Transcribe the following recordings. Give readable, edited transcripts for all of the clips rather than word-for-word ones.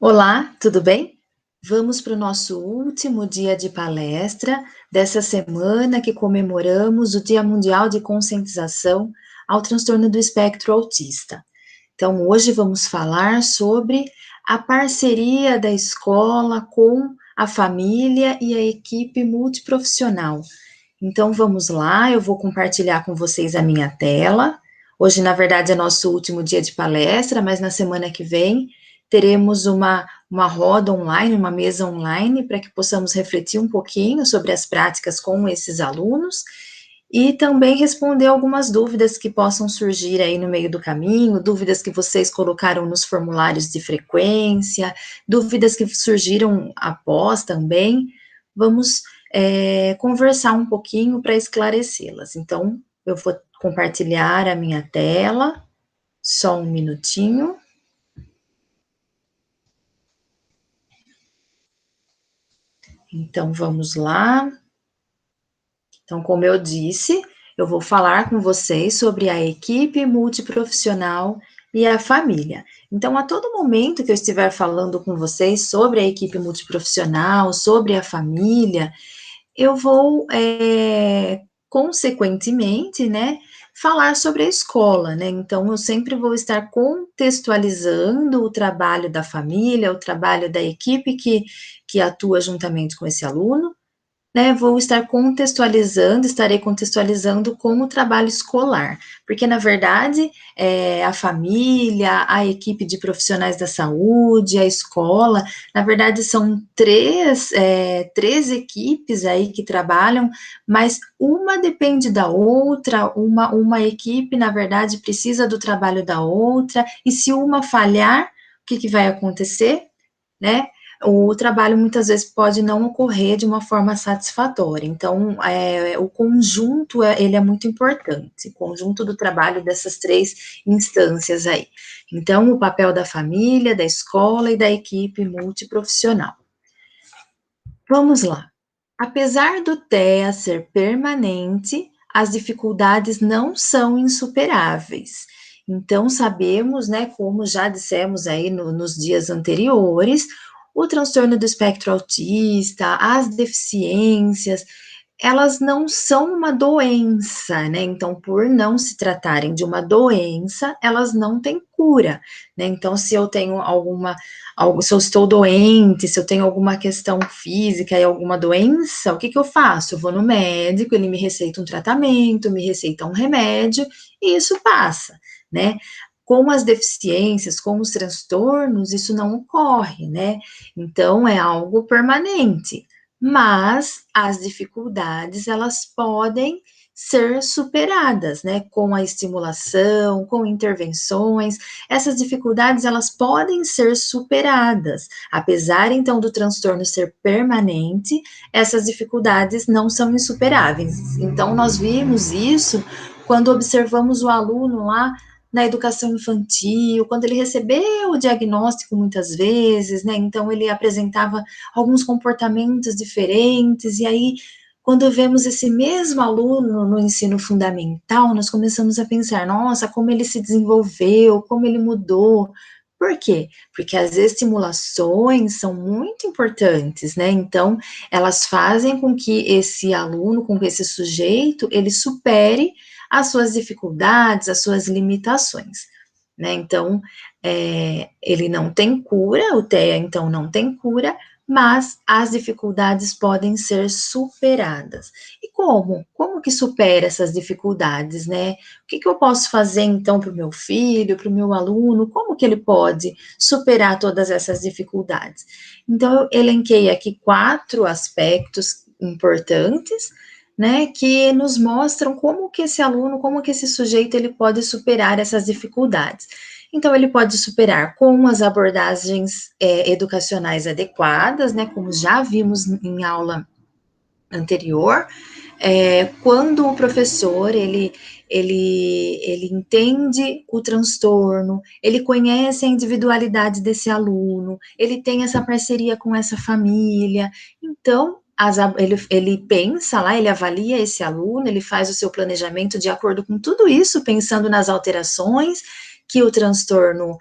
Olá, tudo bem? Vamos para o nosso último dia de palestra dessa semana que comemoramos o Dia Mundial de Conscientização ao Transtorno do Espectro Autista. Então, hoje vamos falar sobre a parceria da escola com a família e a equipe multiprofissional. Então, vamos lá, eu vou compartilhar com vocês a minha tela. Hoje, na verdade, é nosso último dia de palestra, mas na semana que vem teremos uma roda online, uma mesa online, para que possamos refletir um pouquinho sobre as práticas com esses alunos e também responder algumas dúvidas que possam surgir aí no meio do caminho, dúvidas que vocês colocaram nos formulários de frequência, dúvidas que surgiram após também. Vamos conversar um pouquinho para esclarecê-las. Então, eu vou compartilhar a minha tela, só um minutinho. Então, vamos lá. Então, como eu disse, eu vou falar com vocês sobre a equipe multiprofissional e a família. Então, a todo momento que eu estiver falando com vocês sobre a equipe multiprofissional, sobre a família, eu vou, consequentemente, né, falar sobre a escola, né? Então, eu sempre vou estar contextualizando o trabalho da família, o trabalho da equipe que atua juntamente com esse aluno, né, estarei contextualizando com o trabalho escolar, porque na verdade a família, a equipe de profissionais da saúde, a escola, na verdade são três equipes aí que trabalham, mas uma depende da outra, uma equipe, na verdade, precisa do trabalho da outra, e se uma falhar, o que vai acontecer? Né? O trabalho muitas vezes pode não ocorrer de uma forma satisfatória. Então, o conjunto ele é muito importante, o conjunto do trabalho dessas três instâncias aí. Então, o papel da família, da escola e da equipe multiprofissional. Vamos lá. Apesar do TEA ser permanente, as dificuldades não são insuperáveis. Então, sabemos, né, como já dissemos aí nos dias anteriores, o transtorno do espectro autista, as deficiências, elas não são uma doença, né? Então, por não se tratarem de uma doença, elas não têm cura, né? Então, se eu tenho se eu estou doente, se eu tenho alguma questão física e alguma doença, o que eu faço? Eu vou no médico, ele me receita um tratamento, me receita um remédio, e isso passa, né? Com as deficiências, com os transtornos, isso não ocorre, né? Então, é algo permanente, mas as dificuldades, elas podem ser superadas, né, com a estimulação, com intervenções, essas dificuldades, elas podem ser superadas, apesar, então, do transtorno ser permanente, essas dificuldades não são insuperáveis, então, nós vimos isso quando observamos o aluno lá na educação infantil, quando ele recebeu o diagnóstico muitas vezes, né, então ele apresentava alguns comportamentos diferentes, e aí, quando vemos esse mesmo aluno no ensino fundamental, nós começamos a pensar, nossa, como ele se desenvolveu, como ele mudou. Por quê? Porque as estimulações são muito importantes, né? Então, elas fazem com que esse aluno, com que esse sujeito, ele supere as suas dificuldades, as suas limitações, né? Então, ele não tem cura, o TEA, então, não tem cura, mas as dificuldades podem ser superadas. E como? Como que supera essas dificuldades, né? O que eu posso fazer, então, para o meu filho, para o meu aluno? Como que ele pode superar todas essas dificuldades? Então, eu elenquei aqui 4 aspectos importantes, né, que nos mostram como que esse aluno, como que esse sujeito, ele pode superar essas dificuldades. Então, ele pode superar com as abordagens educacionais adequadas, né, como já vimos em aula anterior, quando o professor, ele entende o transtorno, ele conhece a individualidade desse aluno, ele tem essa parceria com essa família, então, ele pensa lá, ele avalia esse aluno, ele faz o seu planejamento de acordo com tudo isso, pensando nas alterações que o transtorno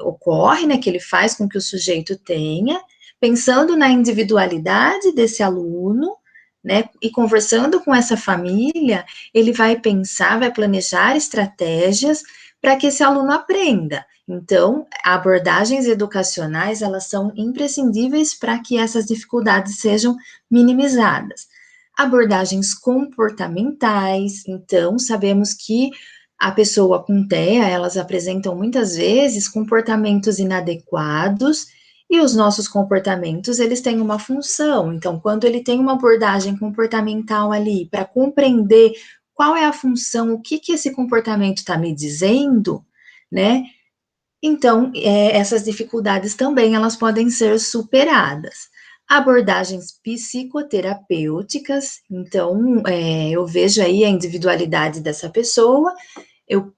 ocorre, né, que ele faz com que o sujeito tenha, pensando na individualidade desse aluno, né, e conversando com essa família, ele vai pensar, vai planejar estratégias para que esse aluno aprenda. Então, abordagens educacionais, elas são imprescindíveis para que essas dificuldades sejam minimizadas. Abordagens comportamentais, então, sabemos que a pessoa com TEA, elas apresentam muitas vezes comportamentos inadequados, e os nossos comportamentos, eles têm uma função. Então, quando ele tem uma abordagem comportamental ali, para compreender qual é a função, o que esse comportamento está me dizendo, né? Então, essas dificuldades também, elas podem ser superadas. Abordagens psicoterapêuticas, então, eu vejo aí a individualidade dessa pessoa, eu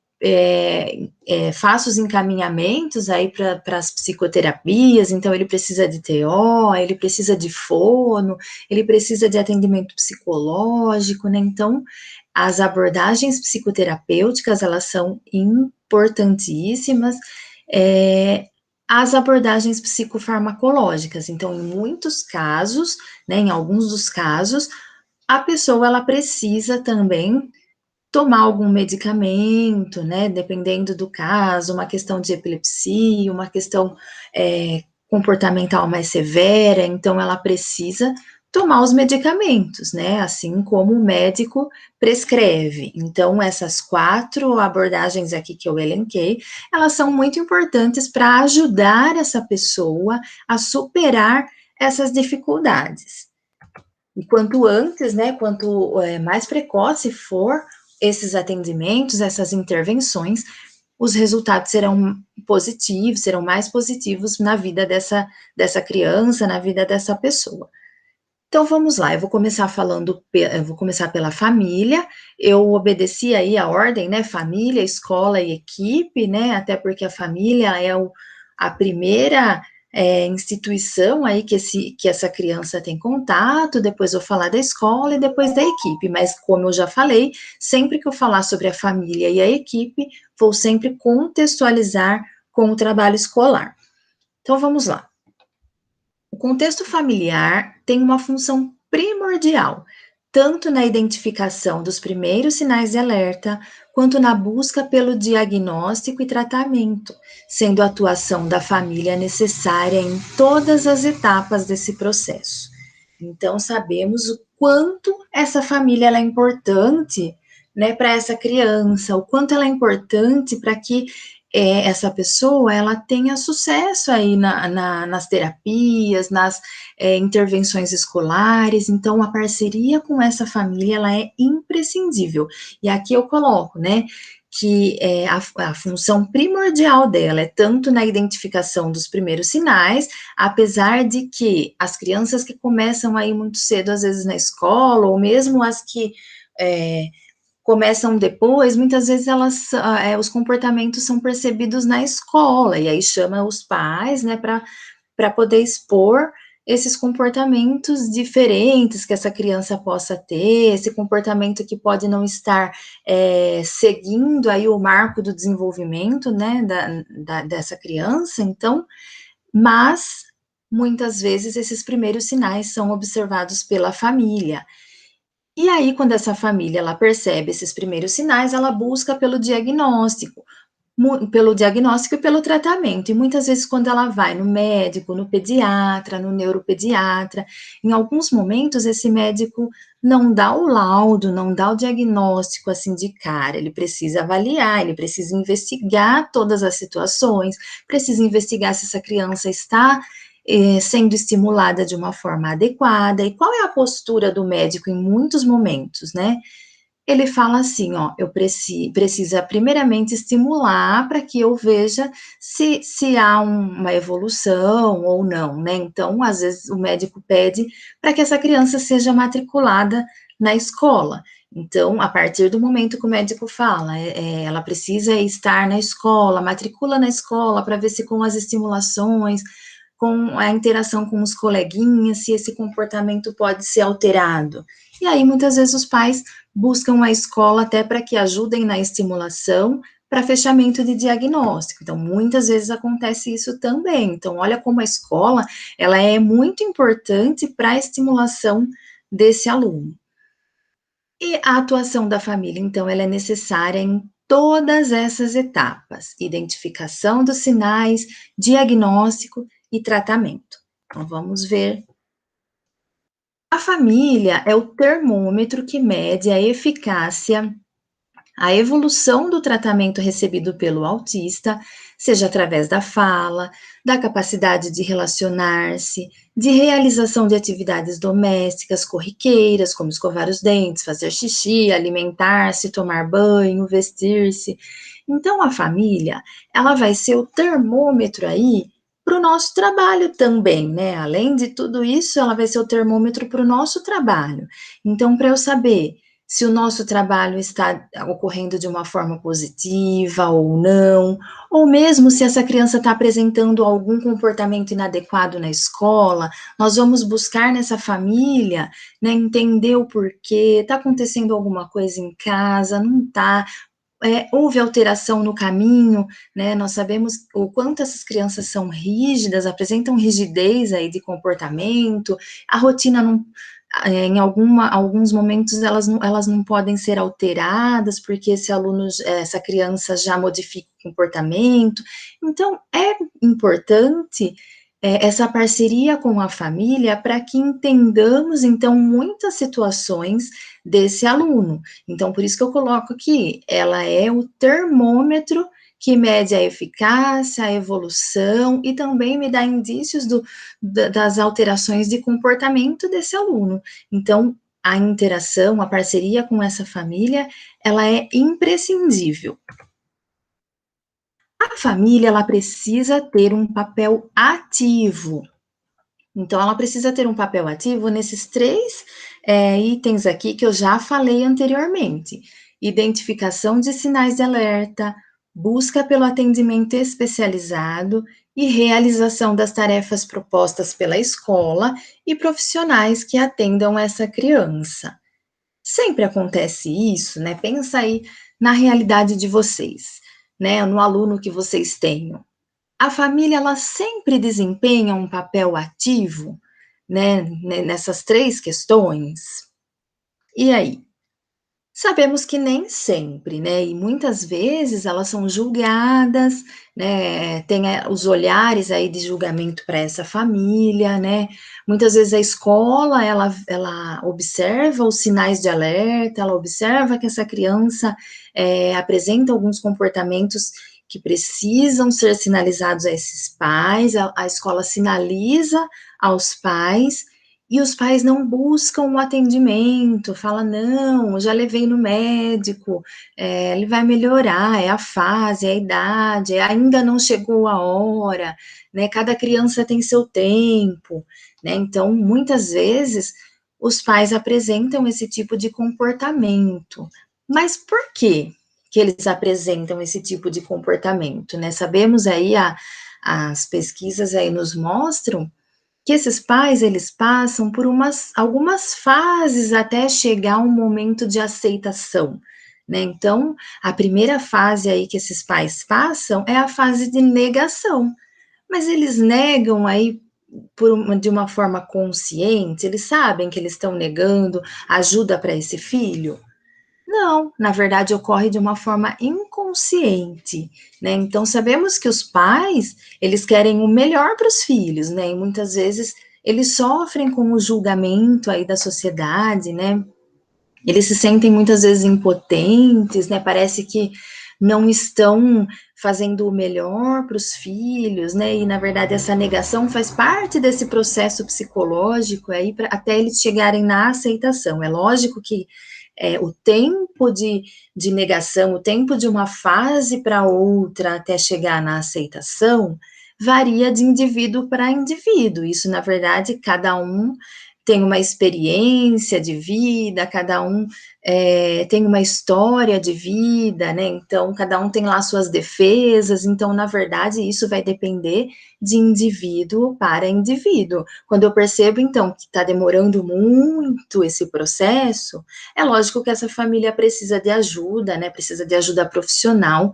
faço os encaminhamentos aí para as psicoterapias, então ele precisa de TO, ele precisa de fono, ele precisa de atendimento psicológico, né? Então, as abordagens psicoterapêuticas, elas são importantíssimas, as abordagens psicofarmacológicas, então, em muitos casos, né, em alguns dos casos, a pessoa, ela precisa também tomar algum medicamento, né, dependendo do caso, uma questão de epilepsia, uma questão comportamental mais severa, então ela precisa tomar os medicamentos, né, assim como o médico prescreve. Então, essas 4 abordagens aqui que eu elenquei, elas são muito importantes para ajudar essa pessoa a superar essas dificuldades. E quanto antes, né, quanto mais precoce for esses atendimentos, essas intervenções, os resultados serão positivos, serão mais positivos na vida dessa criança, na vida dessa pessoa. Então, vamos lá, eu vou começar pela família, eu obedeci aí a ordem, né, família, escola e equipe, né, até porque a família é a primeira instituição aí que essa criança tem contato, depois eu vou falar da escola e depois da equipe, mas como eu já falei, sempre que eu falar sobre a família e a equipe, vou sempre contextualizar com o trabalho escolar. Então, vamos lá. O contexto familiar tem uma função primordial, tanto na identificação dos primeiros sinais de alerta, quanto na busca pelo diagnóstico e tratamento, sendo a atuação da família necessária em todas as etapas desse processo. Então, sabemos o quanto essa família é importante, né, para essa criança, o quanto ela é importante para que essa pessoa, ela tenha sucesso aí nas terapias, nas intervenções escolares, então a parceria com essa família, ela é imprescindível, e aqui eu coloco, né, que a função primordial dela é tanto na identificação dos primeiros sinais, apesar de que as crianças que começam aí muito cedo, às vezes na escola, ou mesmo as que começam depois, muitas vezes os comportamentos são percebidos na escola, e aí chama os pais, né, para poder expor esses comportamentos diferentes que essa criança possa ter, esse comportamento que pode não estar seguindo aí o marco do desenvolvimento, né, dessa criança, então, mas muitas vezes esses primeiros sinais são observados pela família. E aí, quando essa família ela percebe esses primeiros sinais, ela busca pelo diagnóstico e pelo tratamento. E muitas vezes, quando ela vai no médico, no pediatra, no neuropediatra, em alguns momentos esse médico não dá o laudo, não dá o diagnóstico assim de cara. Ele precisa avaliar, ele precisa investigar todas as situações, precisa investigar se essa criança está sendo estimulada de uma forma adequada. E qual é a postura do médico em muitos momentos, né? Ele fala assim, ó, eu precisa primeiramente estimular para que eu veja se há uma evolução ou não, né? Então, às vezes, o médico pede para que essa criança seja matriculada na escola. Então, a partir do momento que o médico fala, ela precisa estar na escola, matricula na escola para ver se com as estimulações, com a interação com os coleguinhas, se esse comportamento pode ser alterado. E aí, muitas vezes, os pais buscam a escola até para que ajudem na estimulação, para fechamento de diagnóstico. Então, muitas vezes acontece isso também. Então, olha como a escola, ela é muito importante para a estimulação desse aluno. E a atuação da família, então, ela é necessária em todas essas etapas: identificação dos sinais, diagnóstico e tratamento. Então, vamos ver. A família é o termômetro que mede a eficácia, a evolução do tratamento recebido pelo autista, seja através da fala, da capacidade de relacionar-se, de realização de atividades domésticas corriqueiras, como escovar os dentes, fazer xixi, alimentar-se, tomar banho, vestir-se. Então, a família, ela vai ser o termômetro aí para o nosso trabalho também, né? Além de tudo isso, ela vai ser o termômetro para o nosso trabalho. Então, para eu saber se o nosso trabalho está ocorrendo de uma forma positiva ou não, ou mesmo se essa criança está apresentando algum comportamento inadequado na escola, nós vamos buscar nessa família, né, entender o porquê, está acontecendo alguma coisa em casa, não está, houve alteração no caminho, né? Nós sabemos o quanto essas crianças são rígidas, apresentam rigidez aí de comportamento, a rotina não, em alguns momentos elas não podem ser alteradas, porque esse aluno, essa criança já modifica o comportamento. Então, é importante essa parceria com a família para que entendamos, então, muitas situações desse aluno. Então, por isso que eu coloco aqui, ela é o termômetro que mede a eficácia, a evolução e também me dá indícios das alterações de comportamento desse aluno. Então, a interação, a parceria com essa família, ela é imprescindível. A família, ela precisa ter um papel ativo. Então, ela precisa ter um papel ativo nesses três itens aqui que eu já falei anteriormente: identificação de sinais de alerta, busca pelo atendimento especializado e realização das tarefas propostas pela escola e profissionais que atendam essa criança. Sempre acontece isso, né? Pensa aí na realidade de vocês, né? No aluno que vocês têm. A família, ela sempre desempenha um papel ativo, né, nessas três questões? E aí? Sabemos que nem sempre, né, e muitas vezes elas são julgadas, né, tem os olhares aí de julgamento para essa família, né, muitas vezes a escola, ela observa os sinais de alerta, ela observa que essa criança apresenta alguns comportamentos que precisam ser sinalizados a esses pais, a escola sinaliza aos pais, e os pais não buscam o atendimento, fala: "Não, eu já levei no médico, ele vai melhorar, é a fase, é a idade, ainda não chegou a hora", né, cada criança tem seu tempo, né, então muitas vezes os pais apresentam esse tipo de comportamento. Mas por quê que eles apresentam esse tipo de comportamento, né? Sabemos aí, as pesquisas aí nos mostram que esses pais, eles passam por algumas fases até chegar um momento de aceitação, né. Então, a primeira fase aí que esses pais passam é a fase de negação, mas eles negam aí de uma forma consciente, eles sabem que eles estão negando ajuda para esse filho? Não, na verdade ocorre de uma forma inconsciente, né, então sabemos que os pais, eles querem o melhor para os filhos, né, e muitas vezes eles sofrem com o julgamento aí da sociedade, né, eles se sentem muitas vezes impotentes, né, parece que não estão fazendo o melhor para os filhos, né, e na verdade essa negação faz parte desse processo psicológico aí pra até eles chegarem na aceitação. É lógico que o tempo de negação, o tempo de uma fase para outra até chegar na aceitação, varia de indivíduo para indivíduo. Isso, na verdade, cada um tem uma experiência de vida, cada um tem uma história de vida, né? Então, cada um tem lá suas defesas. Então, na verdade, isso vai depender de indivíduo para indivíduo. Quando eu percebo, então, que está demorando muito esse processo, é lógico que essa família precisa de ajuda, né? Precisa de ajuda profissional,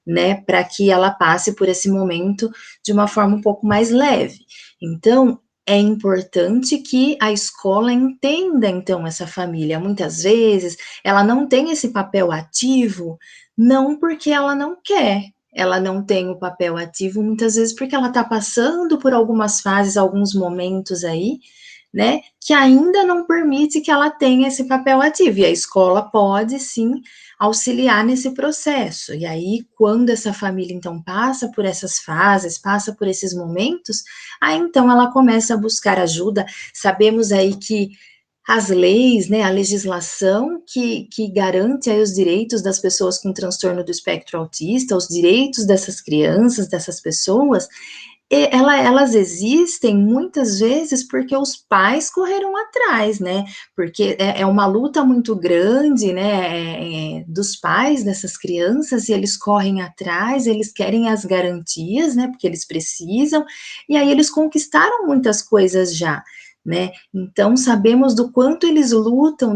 né, para que ela passe por esse momento de uma forma um pouco mais leve. Então, é importante que a escola entenda, então, essa família. Muitas vezes, ela não tem esse papel ativo, não porque ela não quer, ela não tem o papel ativo, muitas vezes porque ela está passando por algumas fases, alguns momentos aí, né, que ainda não permite que ela tenha esse papel ativo. E a escola pode, sim, auxiliar nesse processo. E aí, quando essa família, então, passa por essas fases, passa por esses momentos, aí, então, ela começa a buscar ajuda. Sabemos aí que as leis, né, a legislação que garante aí os direitos das pessoas com transtorno do espectro autista, os direitos dessas crianças, dessas pessoas, elas existem muitas vezes porque os pais correram atrás, né? Porque é uma luta muito grande, né? Dos pais dessas crianças, e eles correm atrás, eles querem as garantias, né? Porque eles precisam, e aí eles conquistaram muitas coisas já. Né? Então sabemos do quanto eles lutam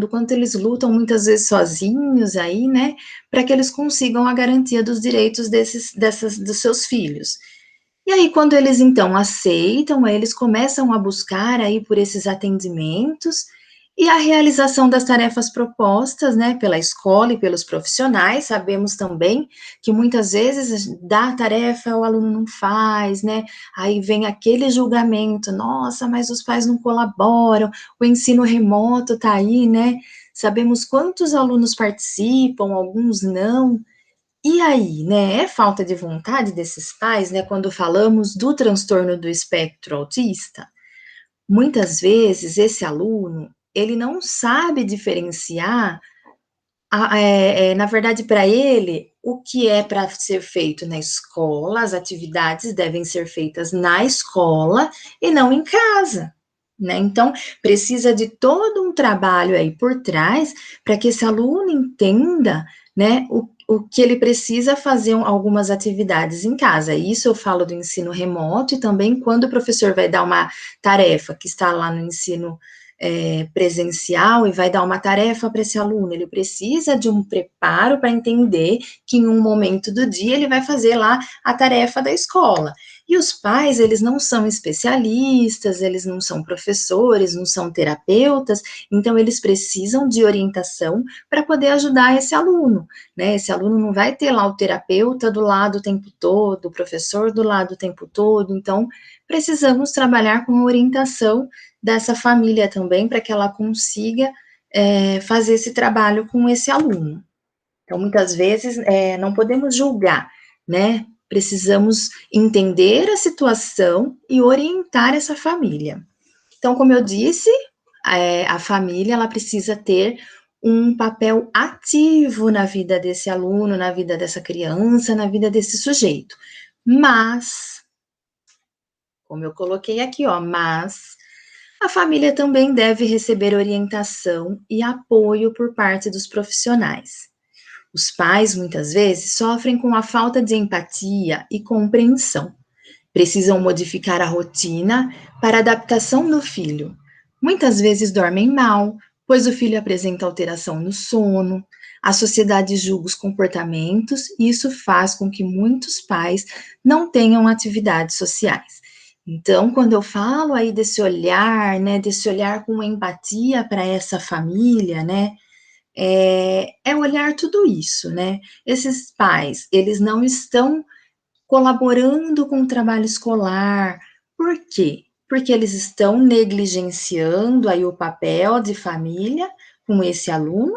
muitas vezes sozinhos aí, né? Para que eles consigam a garantia dos direitos dos seus filhos. E aí, quando eles então aceitam, aí eles começam a buscar aí por esses atendimentos e a realização das tarefas propostas, né, pela escola e pelos profissionais. Sabemos também que muitas vezes dá a tarefa, o aluno não faz, né? Aí vem aquele julgamento, nossa, mas os pais não colaboram, o ensino remoto tá aí, né? Sabemos quantos alunos participam, alguns não. E aí, né, é falta de vontade desses pais, né, quando falamos do transtorno do espectro autista? Muitas vezes esse aluno, ele não sabe diferenciar, na verdade, para ele, o que é para ser feito na escola, as atividades devem ser feitas na escola e não em casa. Né? Então, precisa de todo um trabalho aí por trás para que esse aluno entenda, né, o que ele precisa fazer algumas atividades em casa. Isso eu falo do ensino remoto e também quando o professor vai dar uma tarefa que está lá no ensino presencial e vai dar uma tarefa para esse aluno, ele precisa de um preparo para entender que em um momento do dia ele vai fazer lá a tarefa da escola. E os pais, eles não são especialistas, eles não são professores, não são terapeutas, então eles precisam de orientação para poder ajudar esse aluno, né? Esse aluno não vai ter lá o terapeuta do lado o tempo todo, o professor do lado o tempo todo, então precisamos trabalhar com orientação dessa família também, para que ela consiga fazer esse trabalho com esse aluno. Então, muitas vezes, não podemos julgar, né? Precisamos entender a situação e orientar essa família. Então, como eu disse, a família, ela precisa ter um papel ativo na vida desse aluno, na vida dessa criança, na vida desse sujeito. Mas, como eu coloquei aqui, ó, mas a família também deve receber orientação e apoio por parte dos profissionais. Os pais, muitas vezes, sofrem com a falta de empatia e compreensão. Precisam modificar a rotina para a adaptação do filho. Muitas vezes dormem mal, pois o filho apresenta alteração no sono. A sociedade julga os comportamentos e isso faz com que muitos pais não tenham atividades sociais. Então, quando eu falo aí desse olhar, né, desse olhar com empatia para essa família, né, olhar tudo isso, né? Esses pais, eles não estão colaborando com o trabalho escolar. Por quê? Porque eles estão negligenciando aí o papel de família com esse aluno,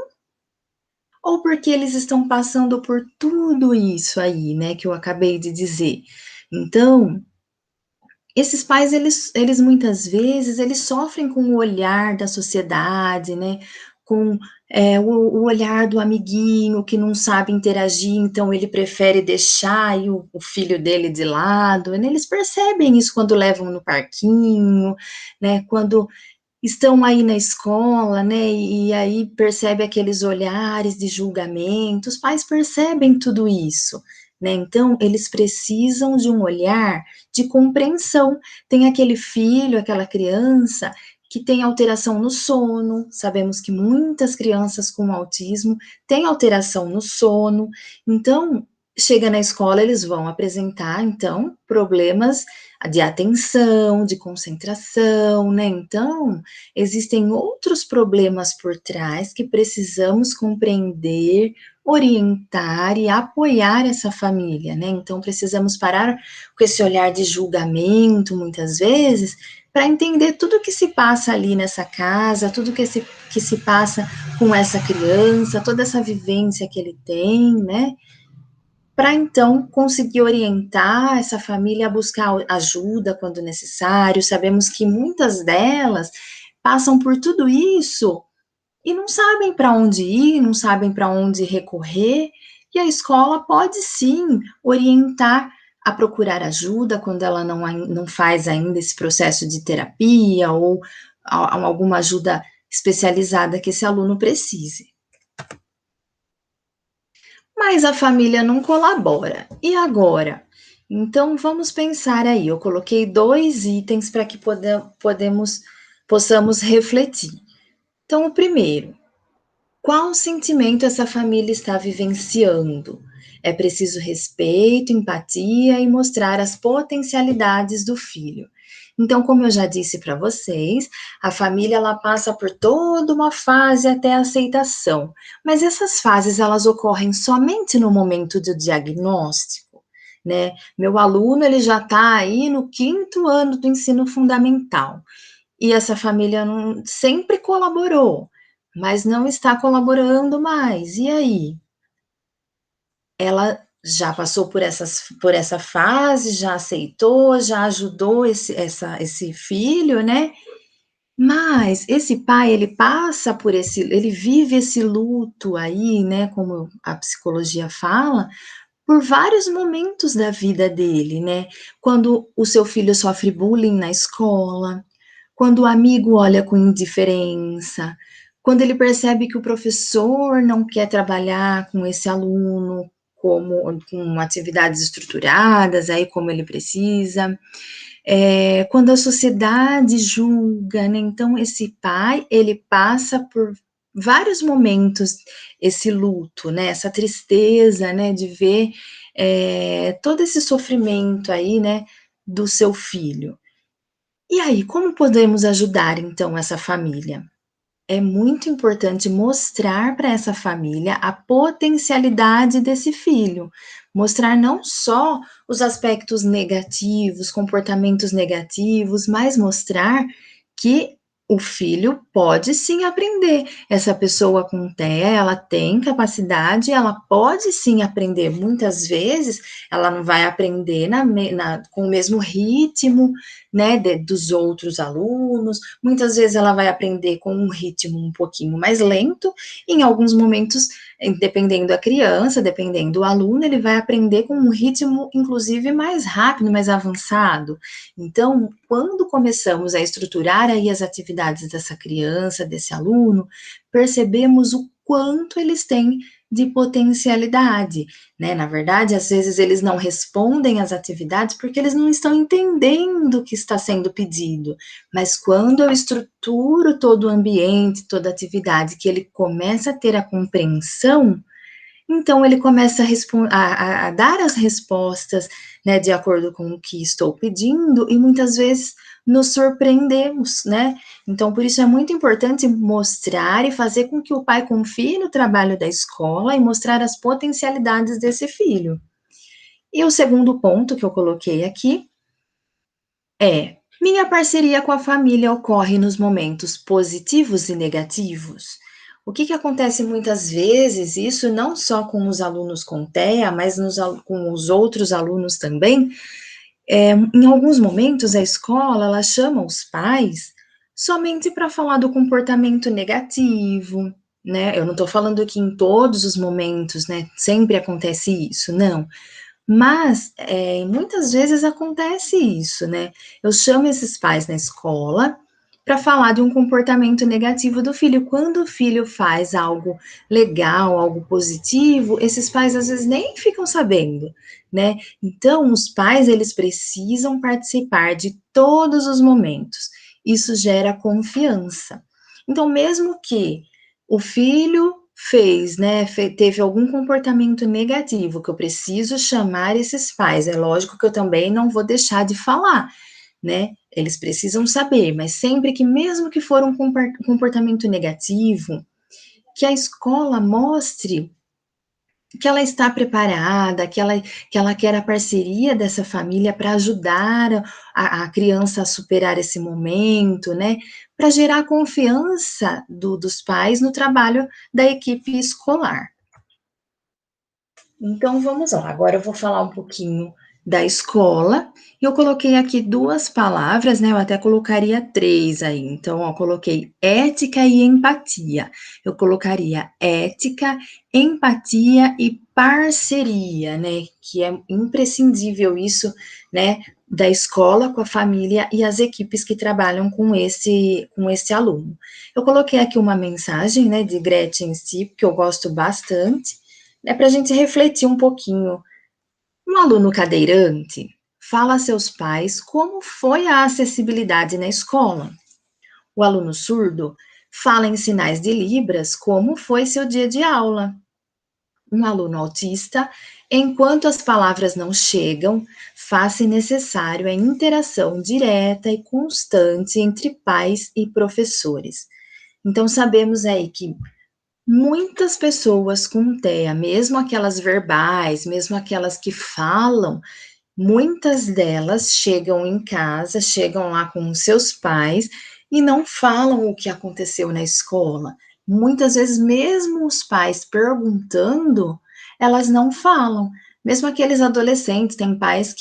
ou porque eles estão passando por tudo isso aí, né, que eu acabei de dizer. Então, esses pais, eles muitas vezes, eles sofrem com o olhar da sociedade, né, com o olhar do amiguinho que não sabe interagir, então ele prefere deixar aí o filho dele de lado, né, eles percebem isso quando levam no parquinho, né, quando estão aí na escola, né, e aí percebe aqueles olhares de julgamento, os pais percebem tudo isso, né, então eles precisam de um olhar de compreensão. Tem aquele filho, aquela criança que tem alteração no sono, sabemos que muitas crianças com autismo têm alteração no sono, então Chega na escola, eles vão apresentar, então, problemas de atenção, de concentração, né? Então, existem outros problemas por trás que precisamos compreender, orientar e apoiar essa família, né? Então, precisamos parar com esse olhar de julgamento, muitas vezes, para entender tudo que se passa ali nessa casa, tudo que se passa com essa criança, toda essa vivência que ele tem, né? Para então conseguir orientar essa família a buscar ajuda quando necessário. Sabemos que muitas delas passam por tudo isso e não sabem para onde ir, não sabem para onde recorrer, e a escola pode sim orientar a procurar ajuda quando ela não faz ainda esse processo de terapia ou alguma ajuda especializada que esse aluno precise. Mas a família não colabora. E agora? Então vamos pensar aí. Eu coloquei 2 itens para que possamos refletir. Então, o primeiro, qual sentimento essa família está vivenciando? É preciso respeito, empatia e mostrar as potencialidades do filho. Então, como eu já disse para vocês, a família ela passa por toda uma fase até a aceitação, mas essas fases elas ocorrem somente no momento do diagnóstico, né? Meu aluno ele já está aí no 5º ano do ensino fundamental e essa família sempre colaborou, mas não está colaborando mais. E aí? Ela já passou por essa fase, já aceitou, já ajudou esse filho, né? Mas esse pai, ele vive esse luto aí, né? Como a psicologia fala, por vários momentos da vida dele, né? Quando o seu filho sofre bullying na escola, quando o amigo olha com indiferença, quando ele percebe que o professor não quer trabalhar com esse aluno com atividades estruturadas, aí como ele precisa, quando a sociedade julga, né? Então esse pai ele passa por vários momentos esse luto, né? Essa tristeza, né? De ver todo esse sofrimento aí, né? Do seu filho. E aí, como podemos ajudar então essa família? É muito importante mostrar para essa família a potencialidade desse filho, mostrar não só os aspectos negativos, comportamentos negativos, mas mostrar que o filho pode sim aprender. Essa pessoa com TEA, ela tem capacidade, ela pode sim aprender. Muitas vezes ela não vai aprender com o mesmo ritmo, né, dos outros alunos. Muitas vezes ela vai aprender com um ritmo um pouquinho mais lento. Em alguns momentos, dependendo da criança, dependendo do aluno, ele vai aprender com um ritmo, inclusive, mais rápido, mais avançado. Então, quando começamos a estruturar aí as atividades dessa criança, desse aluno, percebemos o quanto eles têm de potencialidade, né? Na verdade, às vezes eles não respondem às atividades porque eles não estão entendendo o que está sendo pedido. Mas quando eu estruturo todo o ambiente, toda a atividade, que ele começa a ter a compreensão, então ele começa a dar as respostas, né, de acordo com o que estou pedindo, e muitas vezes nos surpreendemos, né? Então, por isso é muito importante mostrar e fazer com que o pai confie no trabalho da escola e mostrar as potencialidades desse filho. E o segundo ponto que eu coloquei aqui é: minha parceria com a família ocorre nos momentos positivos e negativos? O que acontece muitas vezes, isso não só com os alunos com TEA, mas com os outros alunos também, em alguns momentos a escola ela chama os pais somente para falar do comportamento negativo, né? Eu não estou falando que em todos os momentos, né, sempre acontece isso, não. Mas, muitas vezes acontece isso, né? Eu chamo esses pais na escola para falar de um comportamento negativo do filho. Quando o filho faz algo legal, algo positivo, esses pais às vezes nem ficam sabendo, né? Então, os pais, eles precisam participar de todos os momentos. Isso gera confiança. Então, mesmo que o filho fez, né, teve algum comportamento negativo, que eu preciso chamar esses pais. É lógico que eu também não vou deixar de falar, né? Eles precisam saber, mas sempre que, mesmo que for um comportamento negativo, que a escola mostre que ela está preparada, que ela quer a parceria dessa família para ajudar a criança a superar esse momento, né? Para gerar confiança dos pais no trabalho da equipe escolar. Então vamos lá, agora eu vou falar um pouquinho da escola. Eu coloquei aqui duas palavras, né? Eu até colocaria três aí. Então, eu coloquei ética e empatia. Eu colocaria ética, empatia e parceria, né? Que é imprescindível isso, né? Da escola com a família e as equipes que trabalham com esse aluno. Eu coloquei aqui uma mensagem, né? De Gretchen Stipp, que eu gosto bastante, é para a gente refletir um pouquinho. Um aluno cadeirante fala a seus pais como foi a acessibilidade na escola. O aluno surdo fala em sinais de Libras como foi seu dia de aula. Um aluno autista, enquanto as palavras não chegam, faz-se necessário a interação direta e constante entre pais e professores. Então, sabemos aí que muitas pessoas com TEA, mesmo aquelas verbais, mesmo aquelas que falam, muitas delas chegam em casa, chegam lá com os seus pais e não falam o que aconteceu na escola. Muitas vezes, mesmo os pais perguntando, elas não falam. Mesmo aqueles adolescentes, tem pais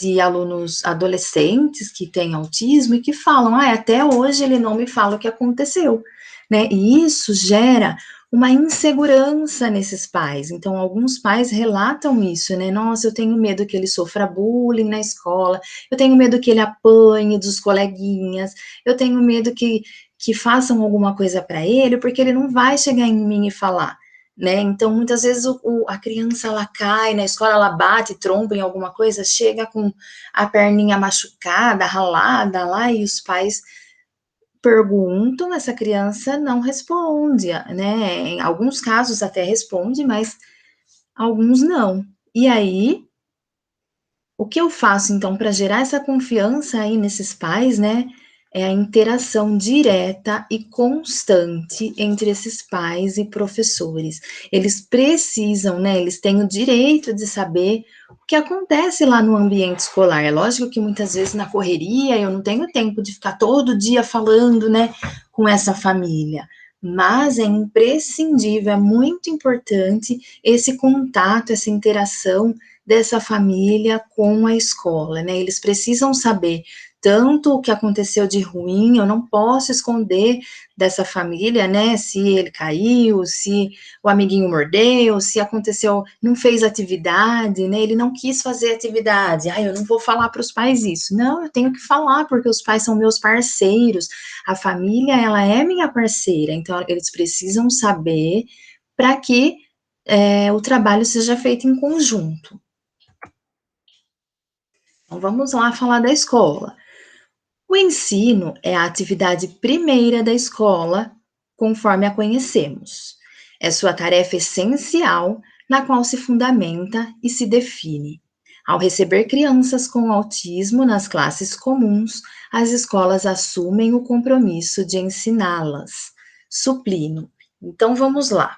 de alunos adolescentes que têm autismo e que falam, até hoje ele não me fala o que aconteceu, né? E isso gera uma insegurança nesses pais. Então, alguns pais relatam isso, né? Nossa, eu tenho medo que ele sofra bullying na escola, eu tenho medo que ele apanhe dos coleguinhas, eu tenho medo que façam alguma coisa para ele, porque ele não vai chegar em mim e falar. Né? Então, muitas vezes a criança ela cai na escola, ela bate, tromba em alguma coisa, chega com a perninha machucada, ralada lá, e os pais perguntam, essa criança não responde, né? Em alguns casos até responde, mas alguns não. E aí, o que eu faço então para gerar essa confiança aí nesses pais, né? É a interação direta e constante entre esses pais e professores. Eles precisam, né? Eles têm o direito de saber o que acontece lá no ambiente escolar. É lógico que muitas vezes na correria eu não tenho tempo de ficar todo dia falando, né, com essa família. Mas é imprescindível, é muito importante esse contato, essa interação dessa família com a escola, né? Eles precisam saber tanto o que aconteceu de ruim, eu não posso esconder dessa família, né? Se ele caiu, se o amiguinho mordeu, se aconteceu, não fez atividade, né? Ele não quis fazer atividade. Eu não vou falar para os pais isso. Não, eu tenho que falar porque os pais são meus parceiros. A família, ela é minha parceira. Então, eles precisam saber para que o trabalho seja feito em conjunto. Então, vamos lá falar da escola. O ensino é a atividade primeira da escola, conforme a conhecemos. É sua tarefa essencial, na qual se fundamenta e se define. Ao receber crianças com autismo nas classes comuns, as escolas assumem o compromisso de ensiná-las. Suplino. Então vamos lá.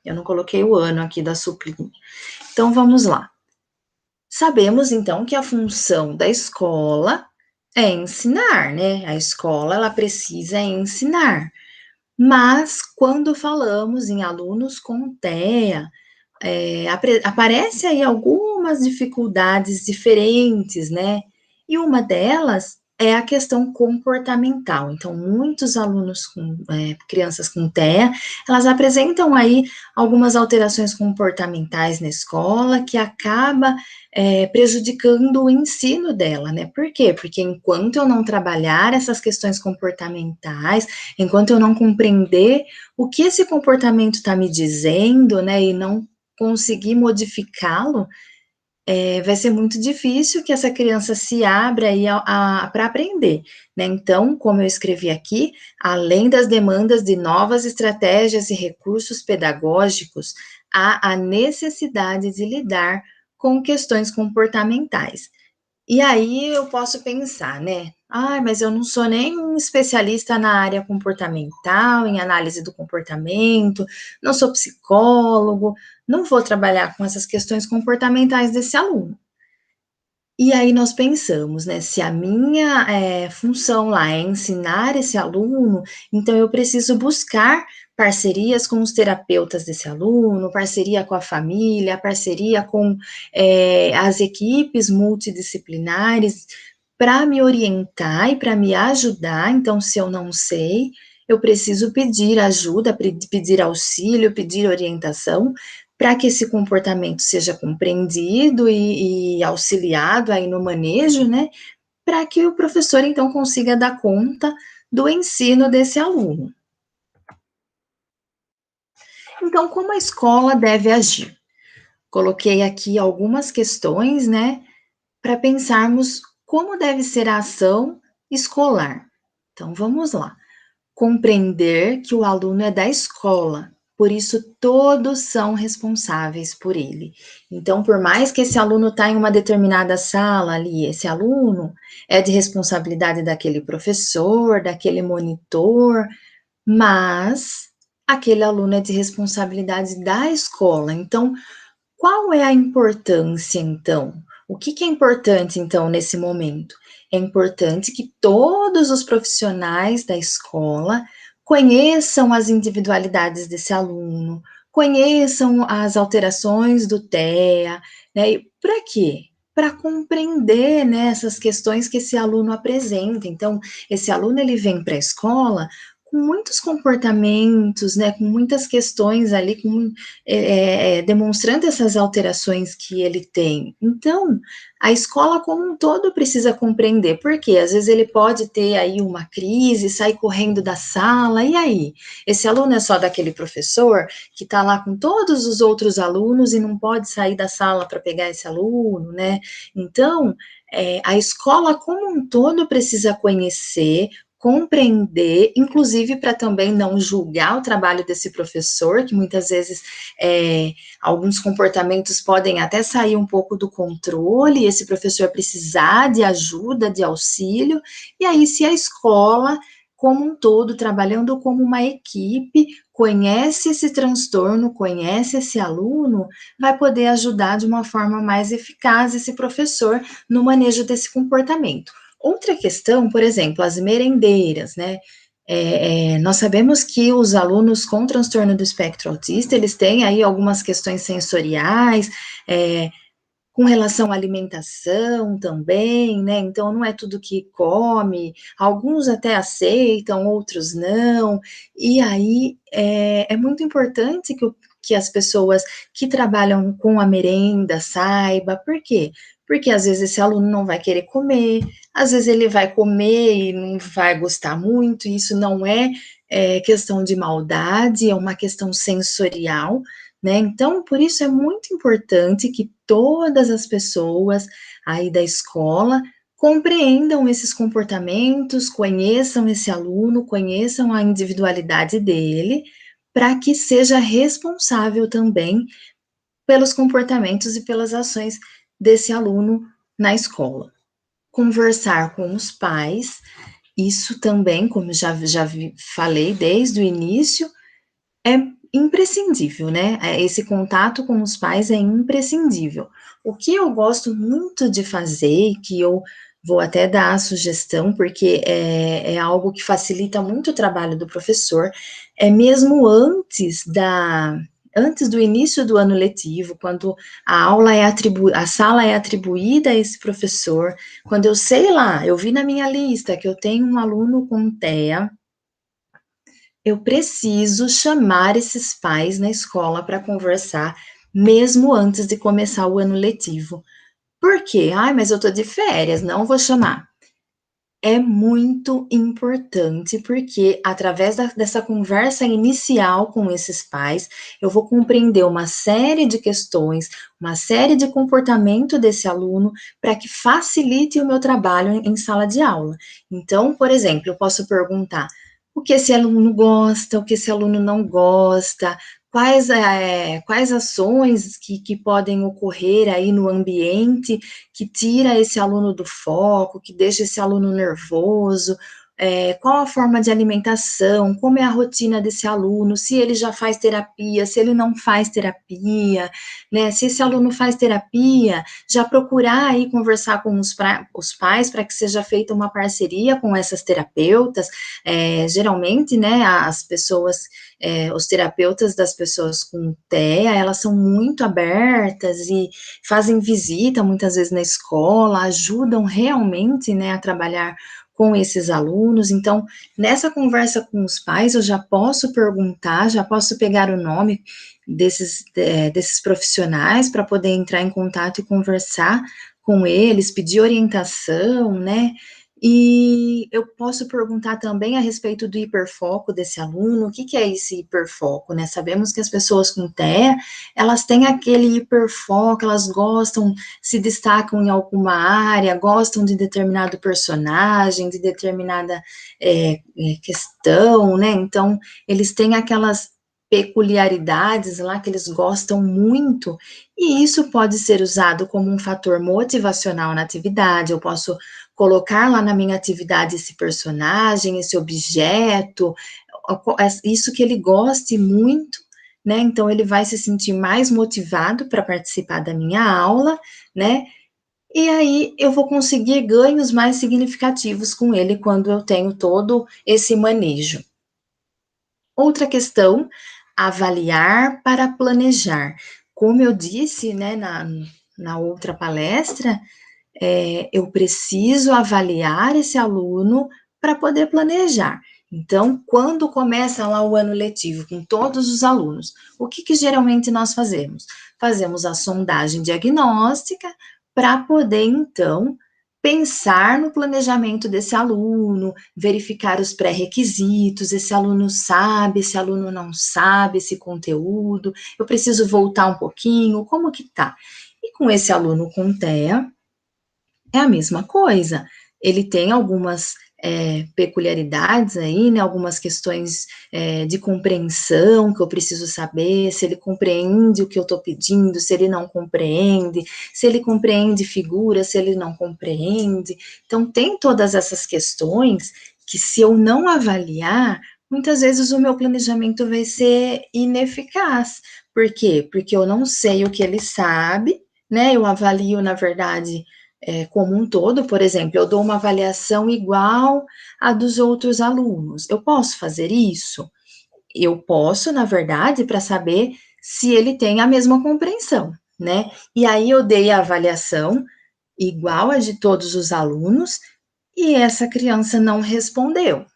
Eu não coloquei o ano aqui da suplino. Então vamos lá. Sabemos então que a função da escola é ensinar, né? A escola ela precisa ensinar. Mas quando falamos em alunos com TEA, aparece aí algumas dificuldades diferentes, né? E uma delas é a questão comportamental. Então, muitos alunos crianças com TEA, elas apresentam aí algumas alterações comportamentais na escola que acaba prejudicando o ensino dela, né? Por quê? Porque enquanto eu não trabalhar essas questões comportamentais, enquanto eu não compreender o que esse comportamento está me dizendo, né, e não conseguir modificá-lo, vai ser muito difícil que essa criança se abra aí para aprender, né. Então, como eu escrevi aqui, além das demandas de novas estratégias e recursos pedagógicos, há a necessidade de lidar com questões comportamentais. E aí eu posso pensar, né, "Ai, mas eu não sou nem um especialista na área comportamental, em análise do comportamento, não sou psicólogo, não vou trabalhar com essas questões comportamentais desse aluno". E aí nós pensamos, né, se a minha, função lá é ensinar esse aluno, então eu preciso buscar parcerias com os terapeutas desse aluno, parceria com a família, parceria com, as equipes multidisciplinares, para me orientar e para me ajudar. Então, se eu não sei, eu preciso pedir ajuda, pedir auxílio, pedir orientação, para que esse comportamento seja compreendido e auxiliado aí no manejo, né, para que o professor então consiga dar conta do ensino desse aluno. Então, como a escola deve agir? Coloquei aqui algumas questões, né, para pensarmos como deve ser a ação escolar. Então, vamos lá. Compreender que o aluno é da escola, por isso todos são responsáveis por ele. Então, por mais que esse aluno está em uma determinada sala ali, esse aluno é de responsabilidade daquele professor, daquele monitor, mas aquele aluno é de responsabilidade da escola. Então, qual é a importância, então? O que que é importante, então, nesse momento? É importante que todos os profissionais da escola conheçam as individualidades desse aluno, conheçam as alterações do TEA, né, e pra quê? Para compreender, né, essas questões que esse aluno apresenta. Então, esse aluno ele vem para a escola com muitos comportamentos, né, com muitas questões ali, demonstrando essas alterações que ele tem. Então, a escola como um todo precisa compreender, porque às vezes ele pode ter aí uma crise, sair correndo da sala, e aí? Esse aluno é só daquele professor que está lá com todos os outros alunos e não pode sair da sala para pegar esse aluno, né? Então, a escola como um todo precisa conhecer, compreender, inclusive para também não julgar o trabalho desse professor, que muitas vezes alguns comportamentos podem até sair um pouco do controle, e esse professor precisar de ajuda, de auxílio, e aí se a escola, como um todo, trabalhando como uma equipe, conhece esse transtorno, conhece esse aluno, vai poder ajudar de uma forma mais eficaz esse professor no manejo desse comportamento. Outra questão, por exemplo, as merendeiras, né? Nós sabemos que os alunos com transtorno do espectro autista, eles têm aí algumas questões sensoriais, com relação à alimentação também, né, então não é tudo que come, alguns até aceitam, outros não, e aí é muito importante que as pessoas que trabalham com a merenda saiba, por quê? Porque às vezes esse aluno não vai querer comer, às vezes ele vai comer e não vai gostar muito, e isso não é questão de maldade, é uma questão sensorial, né? Então, por isso é muito importante que todas as pessoas aí da escola compreendam esses comportamentos, conheçam esse aluno, conheçam a individualidade dele, para que seja responsável também pelos comportamentos e pelas ações desse aluno na escola. Conversar com os pais, isso também, como falei desde o início, é imprescindível, né, esse contato com os pais é imprescindível. O que eu gosto muito de fazer, que eu vou até dar a sugestão, porque é algo que facilita muito o trabalho do professor, é mesmo antes do início do ano letivo, quando a sala é atribuída a esse professor, quando eu sei lá, eu vi na minha lista que eu tenho um aluno com TEA, eu preciso chamar esses pais na escola para conversar, mesmo antes de começar o ano letivo. Por quê? "Ai, mas eu estou de férias, não vou chamar". É muito importante, porque através dessa conversa inicial com esses pais, eu vou compreender uma série de questões, uma série de comportamento desse aluno, para que facilite o meu trabalho em sala de aula. Então, por exemplo, eu posso perguntar o que esse aluno gosta, o que esse aluno não gosta, quais ações que podem ocorrer aí no ambiente que tira esse aluno do foco, que deixa esse aluno nervoso, qual a forma de alimentação, como é a rotina desse aluno, se ele já faz terapia, se ele não faz terapia, né? Se esse aluno faz terapia, já procurar aí conversar com os pais para que seja feita uma parceria com essas terapeutas. Geralmente, né, as pessoas, os terapeutas das pessoas com TEA, elas são muito abertas e fazem visita muitas vezes na escola, ajudam realmente, né, a trabalhar com esses alunos. Então, nessa conversa com os pais, eu já posso perguntar, já posso pegar o nome desses profissionais para poder entrar em contato e conversar com eles, pedir orientação, né? E eu posso perguntar também a respeito do hiperfoco desse aluno, o que que é esse hiperfoco, né? Sabemos que as pessoas com TEA, elas têm aquele hiperfoco, elas gostam, se destacam em alguma área, gostam de determinado personagem, de determinada questão, né? Então, eles têm aquelas peculiaridades lá que eles gostam muito, e isso pode ser usado como um fator motivacional na atividade. Eu posso colocar lá na minha atividade esse personagem, esse objeto, isso que ele goste muito, né? Então ele vai se sentir mais motivado para participar da minha aula, né? E aí eu vou conseguir ganhos mais significativos com ele quando eu tenho todo esse manejo. Outra questão, avaliar para planejar. Como eu disse, né, na outra palestra, eu preciso avaliar esse aluno para poder planejar. Então, quando começa lá o ano letivo com todos os alunos, o que, que geralmente nós fazemos? Fazemos a sondagem diagnóstica para poder, então, pensar no planejamento desse aluno, verificar os pré-requisitos, esse aluno sabe, esse aluno não sabe esse conteúdo, eu preciso voltar um pouquinho, como que tá? E com esse aluno com TEA, é a mesma coisa. Ele tem algumas peculiaridades aí, né? Algumas questões de compreensão que eu preciso saber, se ele compreende o que eu estou pedindo, se ele não compreende, se ele compreende figura, se ele não compreende. Então, tem todas essas questões que, se eu não avaliar, muitas vezes o meu planejamento vai ser ineficaz. Por quê? Porque eu não sei o que ele sabe, né? Eu avalio, na verdade, como um todo. Por exemplo, eu dou uma avaliação igual à dos outros alunos. Eu posso fazer isso? Eu posso, na verdade, para saber se ele tem a mesma compreensão, né? E aí eu dei a avaliação igual a de todos os alunos e essa criança não respondeu,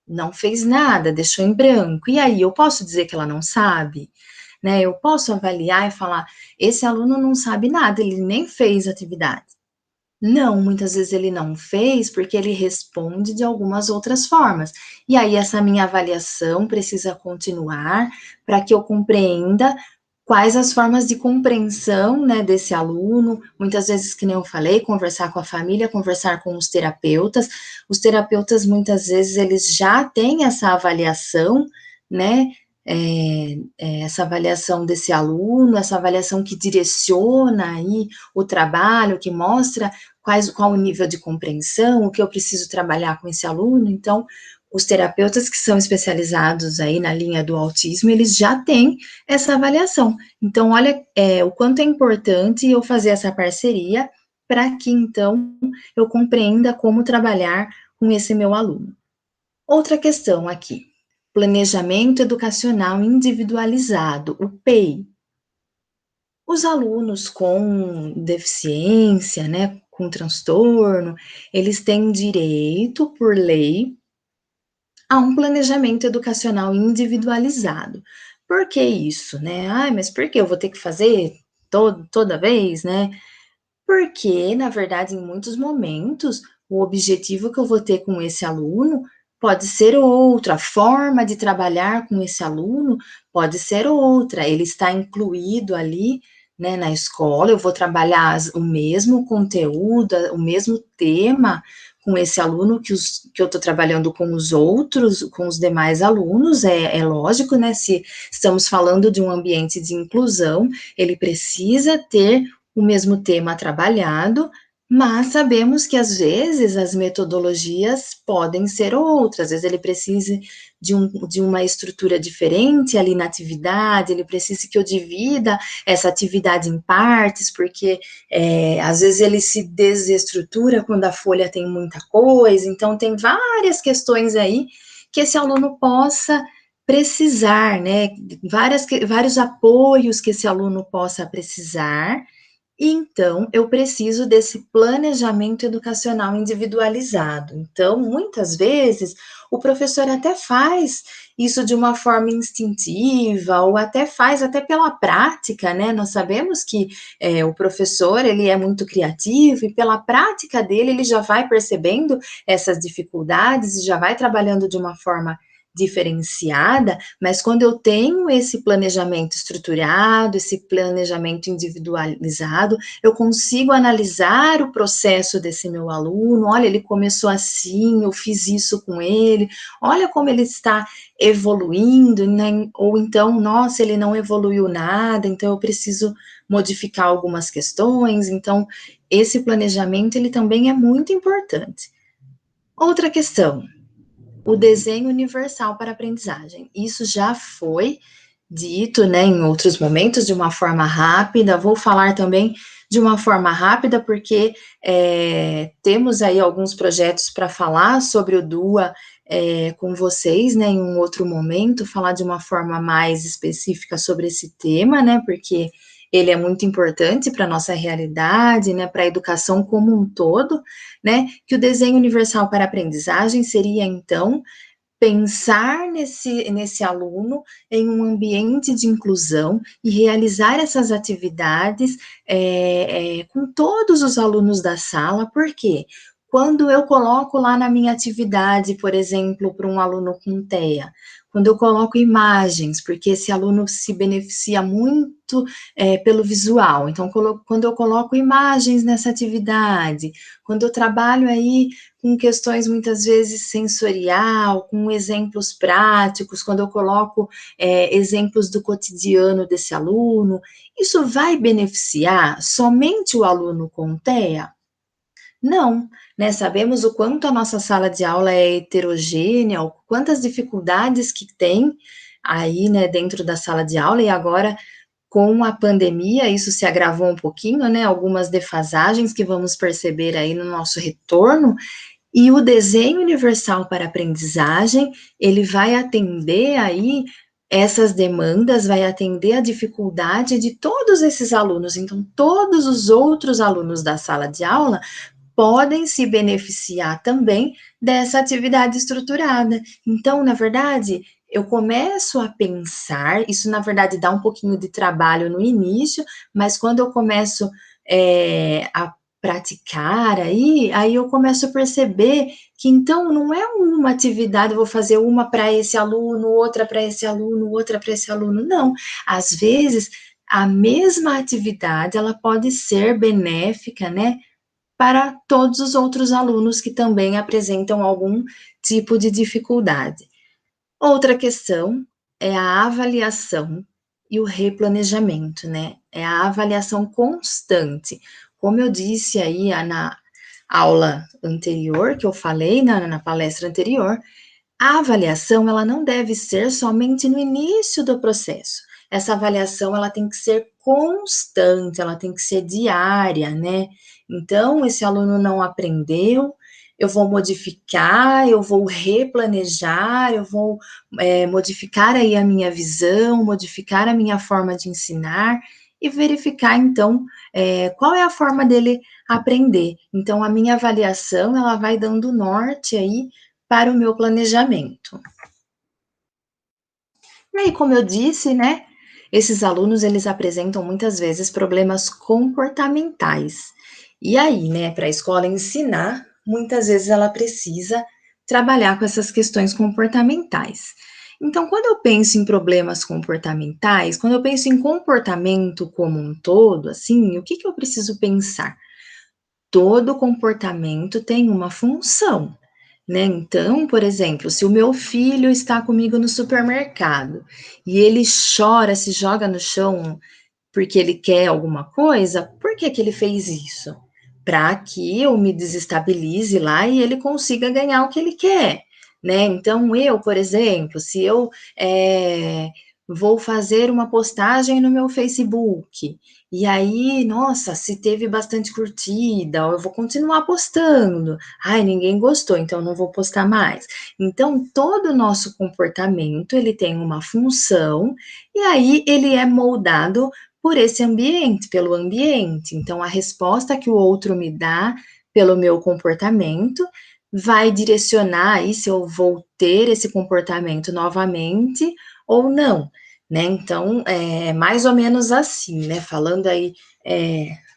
não fez nada, deixou em branco. E aí eu posso dizer que ela não sabe? Né? Eu posso avaliar e falar: esse aluno não sabe nada, ele nem fez atividade. Não, muitas vezes ele não fez porque ele responde de algumas outras formas. E aí essa minha avaliação precisa continuar para que eu compreenda quais as formas de compreensão, né, desse aluno. Muitas vezes, que nem eu falei, conversar com a família, conversar com os terapeutas. Os terapeutas, muitas vezes, eles já têm essa avaliação, né, essa avaliação desse aluno, essa avaliação que direciona aí o trabalho, que mostra qual o nível de compreensão, o que eu preciso trabalhar com esse aluno. Então, os terapeutas que são especializados aí na linha do autismo, eles já têm essa avaliação. Então, olha, o quanto é importante eu fazer essa parceria para que, então, eu compreenda como trabalhar com esse meu aluno. Outra questão aqui, planejamento educacional individualizado, o PEI. Os alunos com deficiência, né, com transtorno, eles têm direito, por lei, a um planejamento educacional individualizado. Por que isso, né? Ai, mas por que eu vou ter que fazer toda vez, né? Porque, na verdade, em muitos momentos, o objetivo que eu vou ter com esse aluno pode ser outro, a forma de trabalhar com esse aluno pode ser outra, ele está incluído ali, né, na escola, eu vou trabalhar o mesmo conteúdo, o mesmo tema com esse aluno que eu estou trabalhando com os outros, com os demais alunos, é lógico, né, se estamos falando de um ambiente de inclusão, ele precisa ter o mesmo tema trabalhado, mas sabemos que às vezes as metodologias podem ser outras, às vezes ele precisa de uma estrutura diferente ali na atividade, ele precisa que eu divida essa atividade em partes, porque às vezes ele se desestrutura quando a folha tem muita coisa, então tem várias questões aí que esse aluno possa precisar, né, vários apoios que esse aluno possa precisar, então, eu preciso desse planejamento educacional individualizado. Então, muitas vezes, o professor até faz isso de uma forma instintiva, ou até faz até pela prática, né? Nós sabemos que o professor, ele é muito criativo, e pela prática dele, ele já vai percebendo essas dificuldades, e já vai trabalhando de uma forma diferenciada, mas quando eu tenho esse planejamento estruturado, esse planejamento individualizado, eu consigo analisar o processo desse meu aluno, olha, ele começou assim, eu fiz isso com ele, olha como ele está evoluindo, né? Ou então, nossa, ele não evoluiu nada, então eu preciso modificar algumas questões, então esse planejamento, ele também é muito importante. Outra questão, o desenho universal para aprendizagem. Isso já foi dito, né, em outros momentos, de uma forma rápida. Vou falar também de uma forma rápida, porque temos aí alguns projetos para falar sobre o DUA com vocês, né, em um outro momento, falar de uma forma mais específica sobre esse tema, né, porque ele é muito importante para a nossa realidade, né, para a educação como um todo, né, que o desenho universal para aprendizagem seria, então, pensar nesse aluno em um ambiente de inclusão e realizar essas atividades com todos os alunos da sala, por quê? Quando eu coloco lá na minha atividade, por exemplo, para um aluno com TEA, quando eu coloco imagens, porque esse aluno se beneficia muito pelo visual, então, quando eu coloco imagens nessa atividade, quando eu trabalho aí com questões muitas vezes sensorial, com exemplos práticos, quando eu coloco exemplos do cotidiano desse aluno, isso vai beneficiar somente o aluno com TEA? Não, né? Sabemos o quanto a nossa sala de aula é heterogênea, quantas dificuldades que tem aí, né, dentro da sala de aula, e agora com a pandemia, isso se agravou um pouquinho, né? Algumas defasagens que vamos perceber aí no nosso retorno, e o desenho universal para aprendizagem, ele vai atender aí essas demandas, vai atender a dificuldade de todos esses alunos. Então, todos os outros alunos da sala de aula podem se beneficiar também dessa atividade estruturada. Então, na verdade, eu começo a pensar, isso na verdade dá um pouquinho de trabalho no início, mas quando eu começo a praticar aí eu começo a perceber que então não é uma atividade, eu vou fazer uma para esse aluno, outra para esse aluno, outra para esse aluno, não. Às vezes, a mesma atividade, ela pode ser benéfica, né, para todos os outros alunos que também apresentam algum tipo de dificuldade. Outra questão é a avaliação e o replanejamento, né? É a avaliação constante. Como eu disse aí na aula anterior, que eu falei na palestra anterior, a avaliação, ela não deve ser somente no início do processo. Essa avaliação, ela tem que ser constante, ela tem que ser diária, né? Então, esse aluno não aprendeu, eu vou modificar, eu vou replanejar, eu vou modificar aí a minha visão, modificar a minha forma de ensinar e verificar, então, qual é a forma dele aprender. Então, a minha avaliação, ela vai dando norte aí para o meu planejamento. E aí, como eu disse, né, esses alunos, eles apresentam muitas vezes problemas comportamentais. E aí, né, para a escola ensinar, muitas vezes ela precisa trabalhar com essas questões comportamentais. Então, quando eu penso em problemas comportamentais, quando eu penso em comportamento como um todo, assim, o que que eu preciso pensar? Todo comportamento tem uma função, né? Então, por exemplo, se o meu filho está comigo no supermercado e ele chora, se joga no chão porque ele quer alguma coisa, por que que ele fez isso? Para que eu me desestabilize lá e ele consiga ganhar o que ele quer, né? Então, eu, por exemplo, se eu vou fazer uma postagem no meu Facebook, e aí, nossa, se teve bastante curtida, eu vou continuar postando. Ai, ninguém gostou, então não vou postar mais. Então, todo o nosso comportamento, ele tem uma função, e aí ele é moldado por esse ambiente, pelo ambiente. Então, a resposta que o outro me dá pelo meu comportamento vai direcionar aí se eu vou ter esse comportamento novamente ou não, né? Então, é mais ou menos assim, né? Falando aí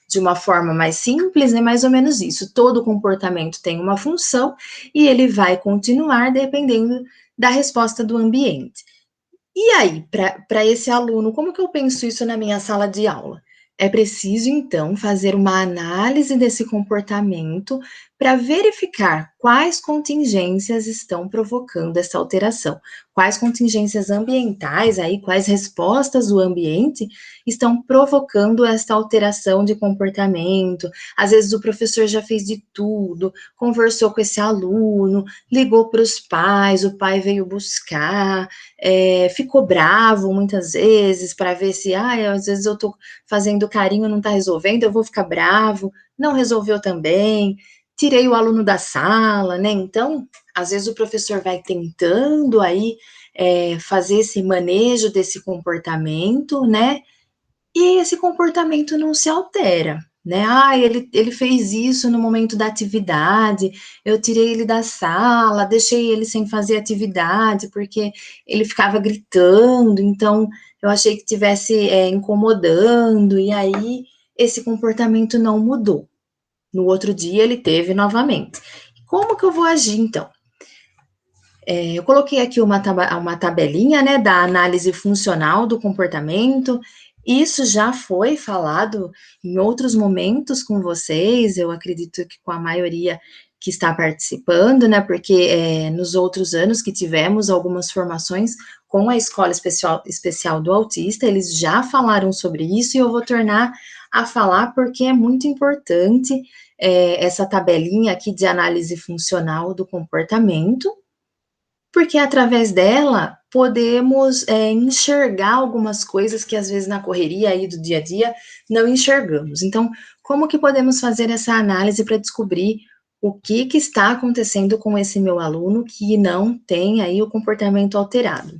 de uma forma mais simples, é mais ou menos isso. Todo comportamento tem uma função e ele vai continuar dependendo da resposta do ambiente. E aí, para esse aluno, como que eu penso isso na minha sala de aula? É preciso, então, fazer uma análise desse comportamento para verificar quais contingências estão provocando essa alteração, quais contingências ambientais, aí, quais respostas do ambiente estão provocando essa alteração de comportamento. Às vezes o professor já fez de tudo, conversou com esse aluno, ligou para os pais, o pai veio buscar, ficou bravo muitas vezes para ver se, às vezes eu estou fazendo carinho, não está resolvendo, eu vou ficar bravo, não resolveu também, tirei o aluno da sala, né? Então, às vezes o professor vai tentando aí fazer esse manejo desse comportamento, né? E esse comportamento não se altera, né? Ele fez isso no momento da atividade, eu tirei ele da sala, deixei ele sem fazer atividade, porque ele ficava gritando, então eu achei que estivesse incomodando, e aí esse comportamento não mudou. No outro dia ele teve novamente. Como que eu vou agir então? Eu coloquei aqui uma tabelinha, né, da análise funcional do comportamento. Isso já foi falado em outros momentos com vocês, eu acredito que com a maioria que está participando, né, porque nos outros anos que tivemos algumas formações com a Escola Especial do Autista, eles já falaram sobre isso e eu vou tornar a falar porque é muito importante essa tabelinha aqui de análise funcional do comportamento, porque através dela podemos enxergar algumas coisas que às vezes na correria aí do dia a dia não enxergamos. Então, como que podemos fazer essa análise para descobrir o que, que está acontecendo com esse meu aluno que não tem aí o comportamento alterado?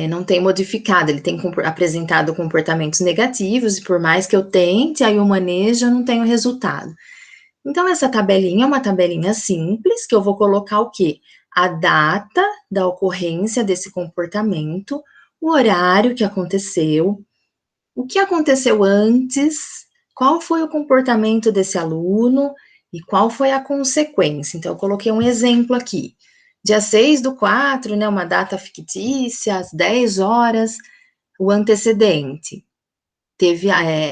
Não tem modificado, ele tem apresentado comportamentos negativos, e por mais que eu tente, aí eu manejo, eu não tenho resultado. Então, essa tabelinha é uma tabelinha simples, que eu vou colocar o quê? A data da ocorrência desse comportamento, o horário que aconteceu, o que aconteceu antes, qual foi o comportamento desse aluno e qual foi a consequência. Então, eu coloquei um exemplo aqui. Dia 6/4, né, uma data fictícia, às 10 horas, o antecedente teve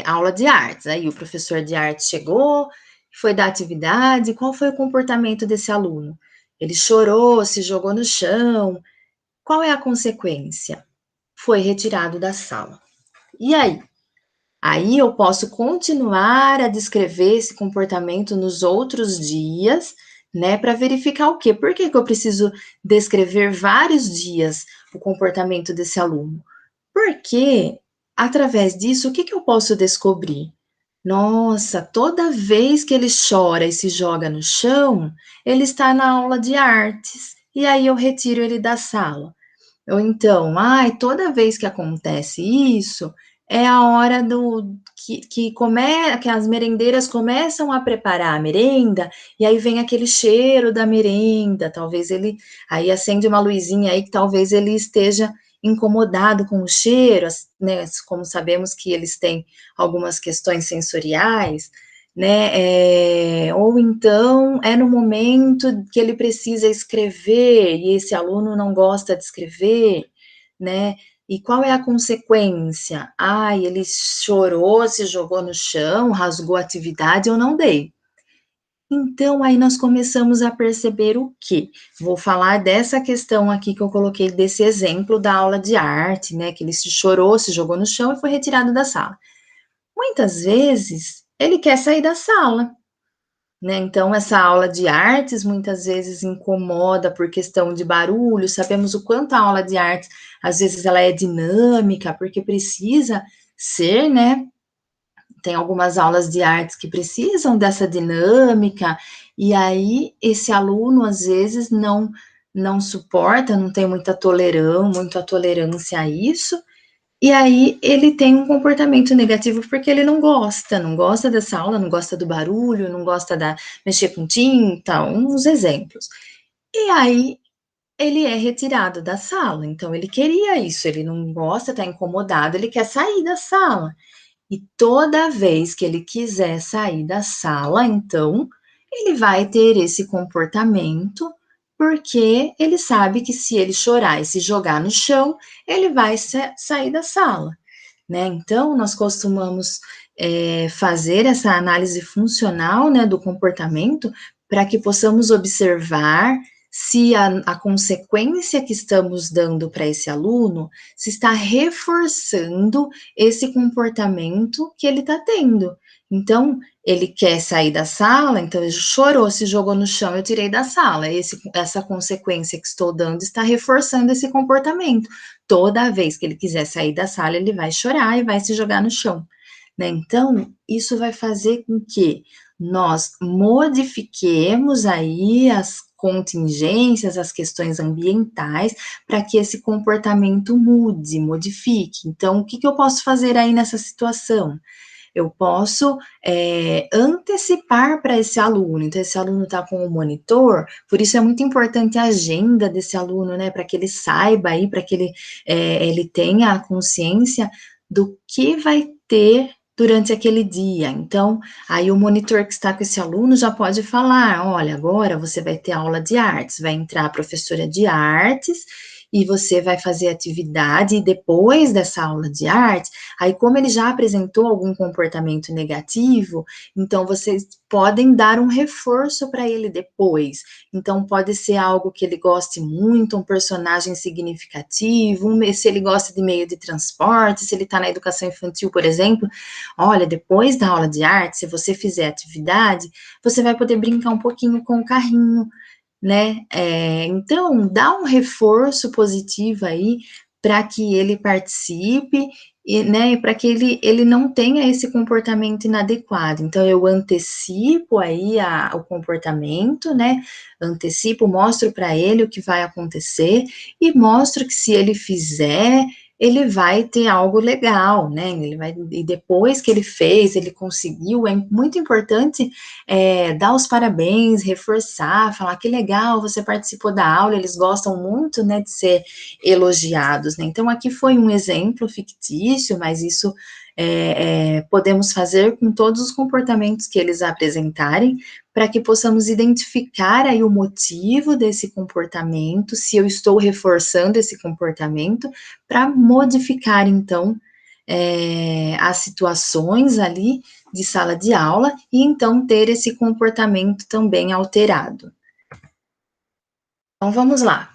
aula de artes. Aí o professor de artes chegou, foi dar atividade. Qual foi o comportamento desse aluno? Ele chorou, se jogou no chão. Qual é a consequência? Foi retirado da sala. E aí? Aí eu posso continuar a descrever esse comportamento nos outros dias, né, para verificar o quê? Por que que eu preciso descrever vários dias o comportamento desse aluno? Porque, através disso, o que que eu posso descobrir? Nossa, toda vez que ele chora e se joga no chão, ele está na aula de artes, e aí eu retiro ele da sala. Ou então, toda vez que acontece isso, é a hora que as merendeiras começam a preparar a merenda, e aí vem aquele cheiro da merenda, talvez ele aí acende uma luzinha aí que talvez ele esteja incomodado com o cheiro, né, como sabemos que eles têm algumas questões sensoriais, né? Ou então é no momento que ele precisa escrever e esse aluno não gosta de escrever, né? E qual é a consequência? Ai, ele chorou, se jogou no chão, rasgou a atividade, eu não dei. Então, aí nós começamos a perceber o quê? Vou falar dessa questão aqui que eu coloquei, desse exemplo da aula de arte, né? Que ele se chorou, se jogou no chão e foi retirado da sala. Muitas vezes, ele quer sair da sala, né? Então, essa aula de artes muitas vezes incomoda por questão de barulho. Sabemos o quanto a aula de artes, às vezes, ela é dinâmica, porque precisa ser, né? Tem algumas aulas de artes que precisam dessa dinâmica, e aí esse aluno, às vezes, não suporta, não tem muita tolerância a isso, e aí ele tem um comportamento negativo porque ele não gosta dessa aula, não gosta do barulho, não gosta da mexer com tinta, uns exemplos. E aí ele é retirado da sala, então ele queria isso, ele não gosta, está incomodado, ele quer sair da sala. E toda vez que ele quiser sair da sala, então, ele vai ter esse comportamento, porque ele sabe que se ele chorar e se jogar no chão, ele vai sair da sala, né? Então, nós costumamos fazer essa análise funcional, né, do comportamento para que possamos observar se a consequência que estamos dando para esse aluno se está reforçando esse comportamento que ele está tendo. Então, ele quer sair da sala, então ele chorou, se jogou no chão, eu tirei da sala. Essa consequência que estou dando está reforçando esse comportamento. Toda vez que ele quiser sair da sala, ele vai chorar e vai se jogar no chão, né? Então, isso vai fazer com que nós modifiquemos aí as contingências, as questões ambientais, para que esse comportamento mude, modifique. Então, o que, que eu posso fazer aí nessa situação? Eu posso antecipar para esse aluno. Então, esse aluno está com o monitor, por isso é muito importante a agenda desse aluno, né? Para que ele saiba aí, para que ele tenha a consciência do que vai ter durante aquele dia. Então, aí o monitor que está com esse aluno já pode falar: olha, agora você vai ter aula de artes, vai entrar a professora de artes e você vai fazer atividade, e depois dessa aula de arte, aí como ele já apresentou algum comportamento negativo, então vocês podem dar um reforço para ele depois. Então pode ser algo que ele goste muito, um personagem significativo, se ele gosta de meio de transporte, se ele está na educação infantil, por exemplo, olha, depois da aula de arte, se você fizer atividade, você vai poder brincar um pouquinho com o carrinho, né? Então, dá um reforço positivo aí para que ele participe, e, né, para que ele não tenha esse comportamento inadequado. Então, eu antecipo aí o comportamento, né? Antecipo, mostro para ele o que vai acontecer e mostro que se ele fizer, ele vai ter algo legal, né? E depois que ele fez, ele conseguiu, é muito importante dar os parabéns, reforçar, falar que legal, você participou da aula, eles gostam muito, né, de ser elogiados, né? Então, aqui foi um exemplo fictício, mas isso podemos fazer com todos os comportamentos que eles apresentarem, para que possamos identificar aí o motivo desse comportamento, se eu estou reforçando esse comportamento, para modificar, então, as situações ali de sala de aula e então ter esse comportamento também alterado. Então vamos lá.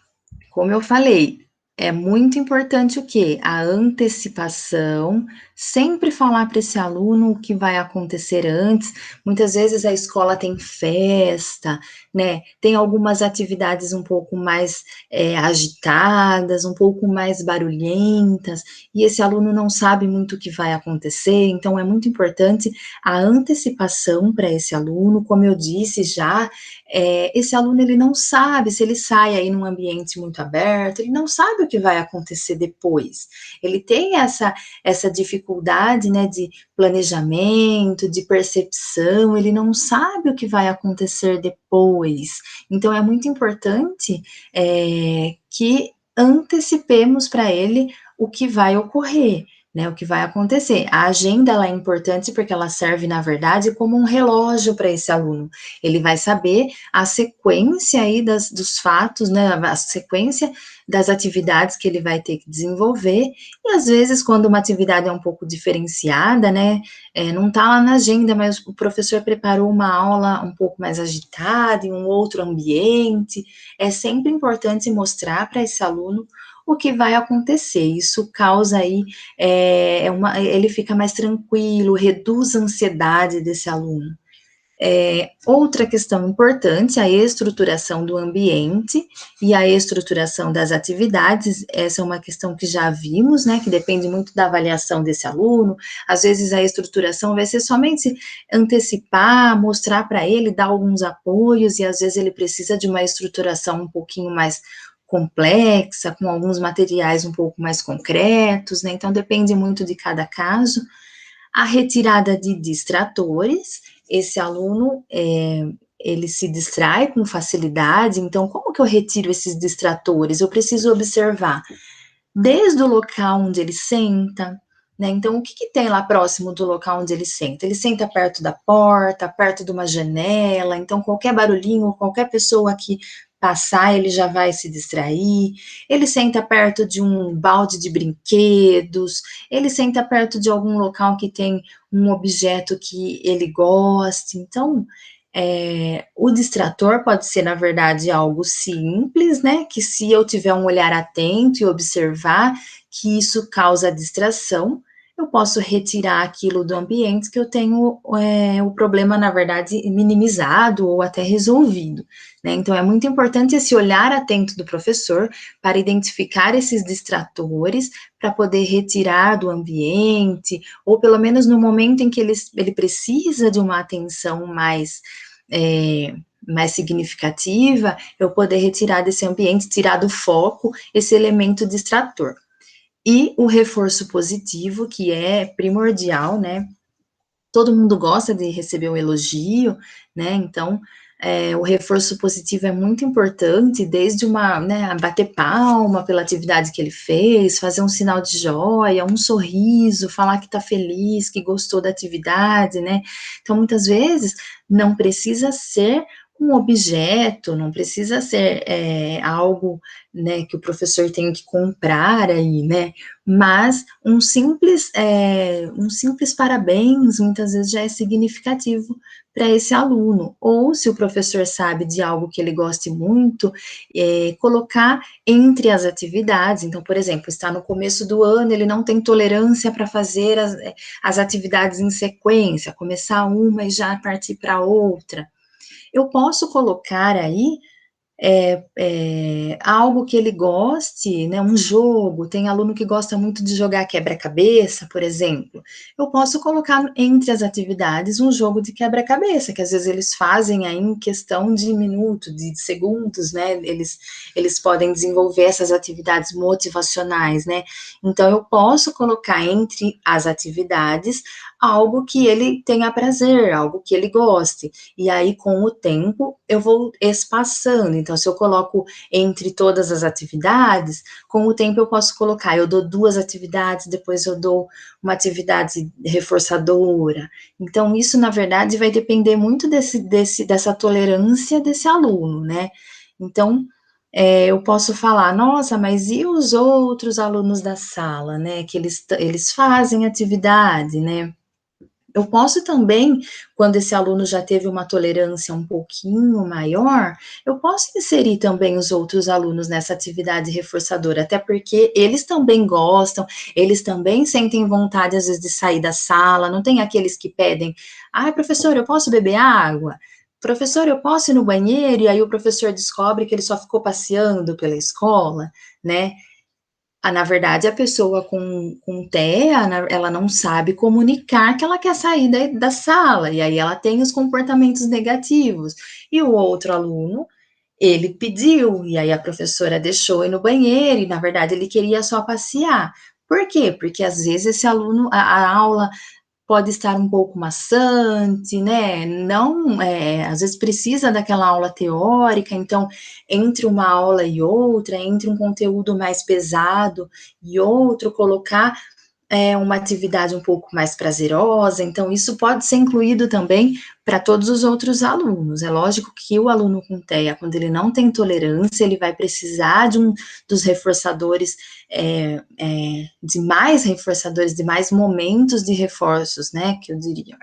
Como eu falei, é muito importante o quê? A antecipação, sempre falar para esse aluno o que vai acontecer antes. Muitas vezes a escola tem festa, né? Tem algumas atividades um pouco mais agitadas, um pouco mais barulhentas, e esse aluno não sabe muito o que vai acontecer, então é muito importante a antecipação para esse aluno. Como eu disse já, esse aluno ele não sabe se ele sai aí num ambiente muito aberto, ele não sabe o que vai acontecer depois. Ele tem essa dificuldade, né, de planejamento, de percepção, ele não sabe o que vai acontecer depois. Então é muito importante que antecipemos para ele o que vai ocorrer. né, o que vai acontecer. A agenda ela é importante porque ela serve, na verdade, como um relógio para esse aluno. Ele vai saber a sequência aí dos fatos, né, a sequência das atividades que ele vai ter que desenvolver, e às vezes, quando uma atividade é um pouco diferenciada, né, não está lá na agenda, mas o professor preparou uma aula um pouco mais agitada, em um outro ambiente, é sempre importante mostrar para esse aluno o que vai acontecer. Isso causa aí, ele fica mais tranquilo, reduz a ansiedade desse aluno. Outra questão importante, a estruturação do ambiente e a estruturação das atividades, essa é uma questão que já vimos, né, que depende muito da avaliação desse aluno, às vezes a estruturação vai ser somente antecipar, mostrar para ele, dar alguns apoios, e às vezes ele precisa de uma estruturação um pouquinho mais complexa, com alguns materiais um pouco mais concretos, né, então depende muito de cada caso. A retirada de distratores, esse aluno, ele se distrai com facilidade, então como que eu retiro esses distratores? Eu preciso observar desde o local onde ele senta, né? Então, o que, que tem lá próximo do local onde ele senta? Ele senta perto da porta, perto de uma janela, então qualquer barulhinho, qualquer pessoa que passar, ele já vai se distrair. Ele senta perto de um balde de brinquedos, ele senta perto de algum local que tem um objeto que ele goste. Então, o distrator pode ser, na verdade, algo simples, né? Que se eu tiver um olhar atento e observar que isso causa distração, eu posso retirar aquilo do ambiente que eu tenho o problema, na verdade, minimizado ou até resolvido, né? Então, é muito importante esse olhar atento do professor para identificar esses distratores, para poder retirar do ambiente, ou pelo menos no momento em que ele precisa de uma atenção mais significativa, eu poder retirar desse ambiente, tirar do foco esse elemento distrator. E o reforço positivo, que é primordial, né? Todo mundo gosta de receber um elogio, né? Então, o reforço positivo é muito importante, desde né, bater palma pela atividade que ele fez, fazer um sinal de joia, um sorriso, falar que está feliz, que gostou da atividade, né? Então, muitas vezes, não precisa ser um objeto, não precisa ser algo, né, que o professor tem que comprar aí, né? Mas um simples parabéns, muitas vezes já é significativo para esse aluno. Ou, se o professor sabe de algo que ele goste muito, colocar entre as atividades. Então, por exemplo, está no começo do ano, ele não tem tolerância para fazer as atividades em sequência, começar uma e já partir para outra. Eu posso colocar aí algo que ele goste, né, um jogo, tem aluno que gosta muito de jogar quebra-cabeça, por exemplo, eu posso colocar entre as atividades um jogo de quebra-cabeça, que às vezes eles fazem aí em questão de minutos, de segundos, né, eles podem desenvolver essas atividades motivacionais, né, então eu posso colocar entre as atividades algo que ele tenha prazer, algo que ele goste, e aí com o tempo eu vou espaçando. Então, se eu coloco entre todas as atividades, com o tempo eu posso colocar, eu dou 2 atividades, depois eu dou uma atividade reforçadora. Então, isso, na verdade, vai depender muito dessa tolerância desse aluno, né? Então, eu posso falar, nossa, mas e os outros alunos da sala, né? Que eles fazem atividade, né? Eu posso também, quando esse aluno já teve uma tolerância um pouquinho maior, eu posso inserir também os outros alunos nessa atividade reforçadora, até porque eles também gostam, eles também sentem vontade, às vezes, de sair da sala, não tem aqueles que pedem, ai, professor, eu posso beber água? Professor, eu posso ir no banheiro? E aí o professor descobre que ele só ficou passeando pela escola, né? Na verdade, a pessoa com TEA, ela não sabe comunicar que ela quer sair da sala, e aí ela tem os comportamentos negativos. E o outro aluno, ele pediu, e aí a professora deixou ir no banheiro, e na verdade ele queria só passear. Por quê? Porque às vezes esse aluno, a aula pode estar um pouco maçante, né? Não, às vezes precisa daquela aula teórica, então, entre uma aula e outra, entre um conteúdo mais pesado e outro, colocar uma atividade um pouco mais prazerosa, então isso pode ser incluído também para todos os outros alunos. É lógico que o aluno com TEA, quando ele não tem tolerância, ele vai precisar dos reforçadores, de mais reforçadores, de mais momentos de reforços, né, que eu diria.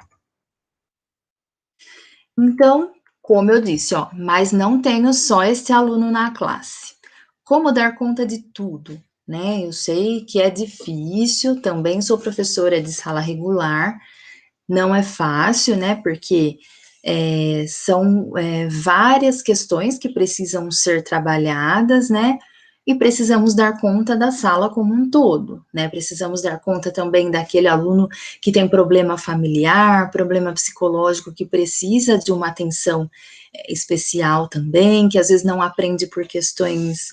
Então, como eu disse, ó, mas não tenho só esse aluno na classe. Como dar conta de tudo, né? Eu sei que é difícil, também sou professora de sala regular, não é fácil, né? Porque são várias questões que precisam ser trabalhadas, né? E precisamos dar conta da sala como um todo, né? Precisamos dar conta também daquele aluno que tem problema familiar, problema psicológico, que precisa de uma atenção especial também, que às vezes não aprende por questões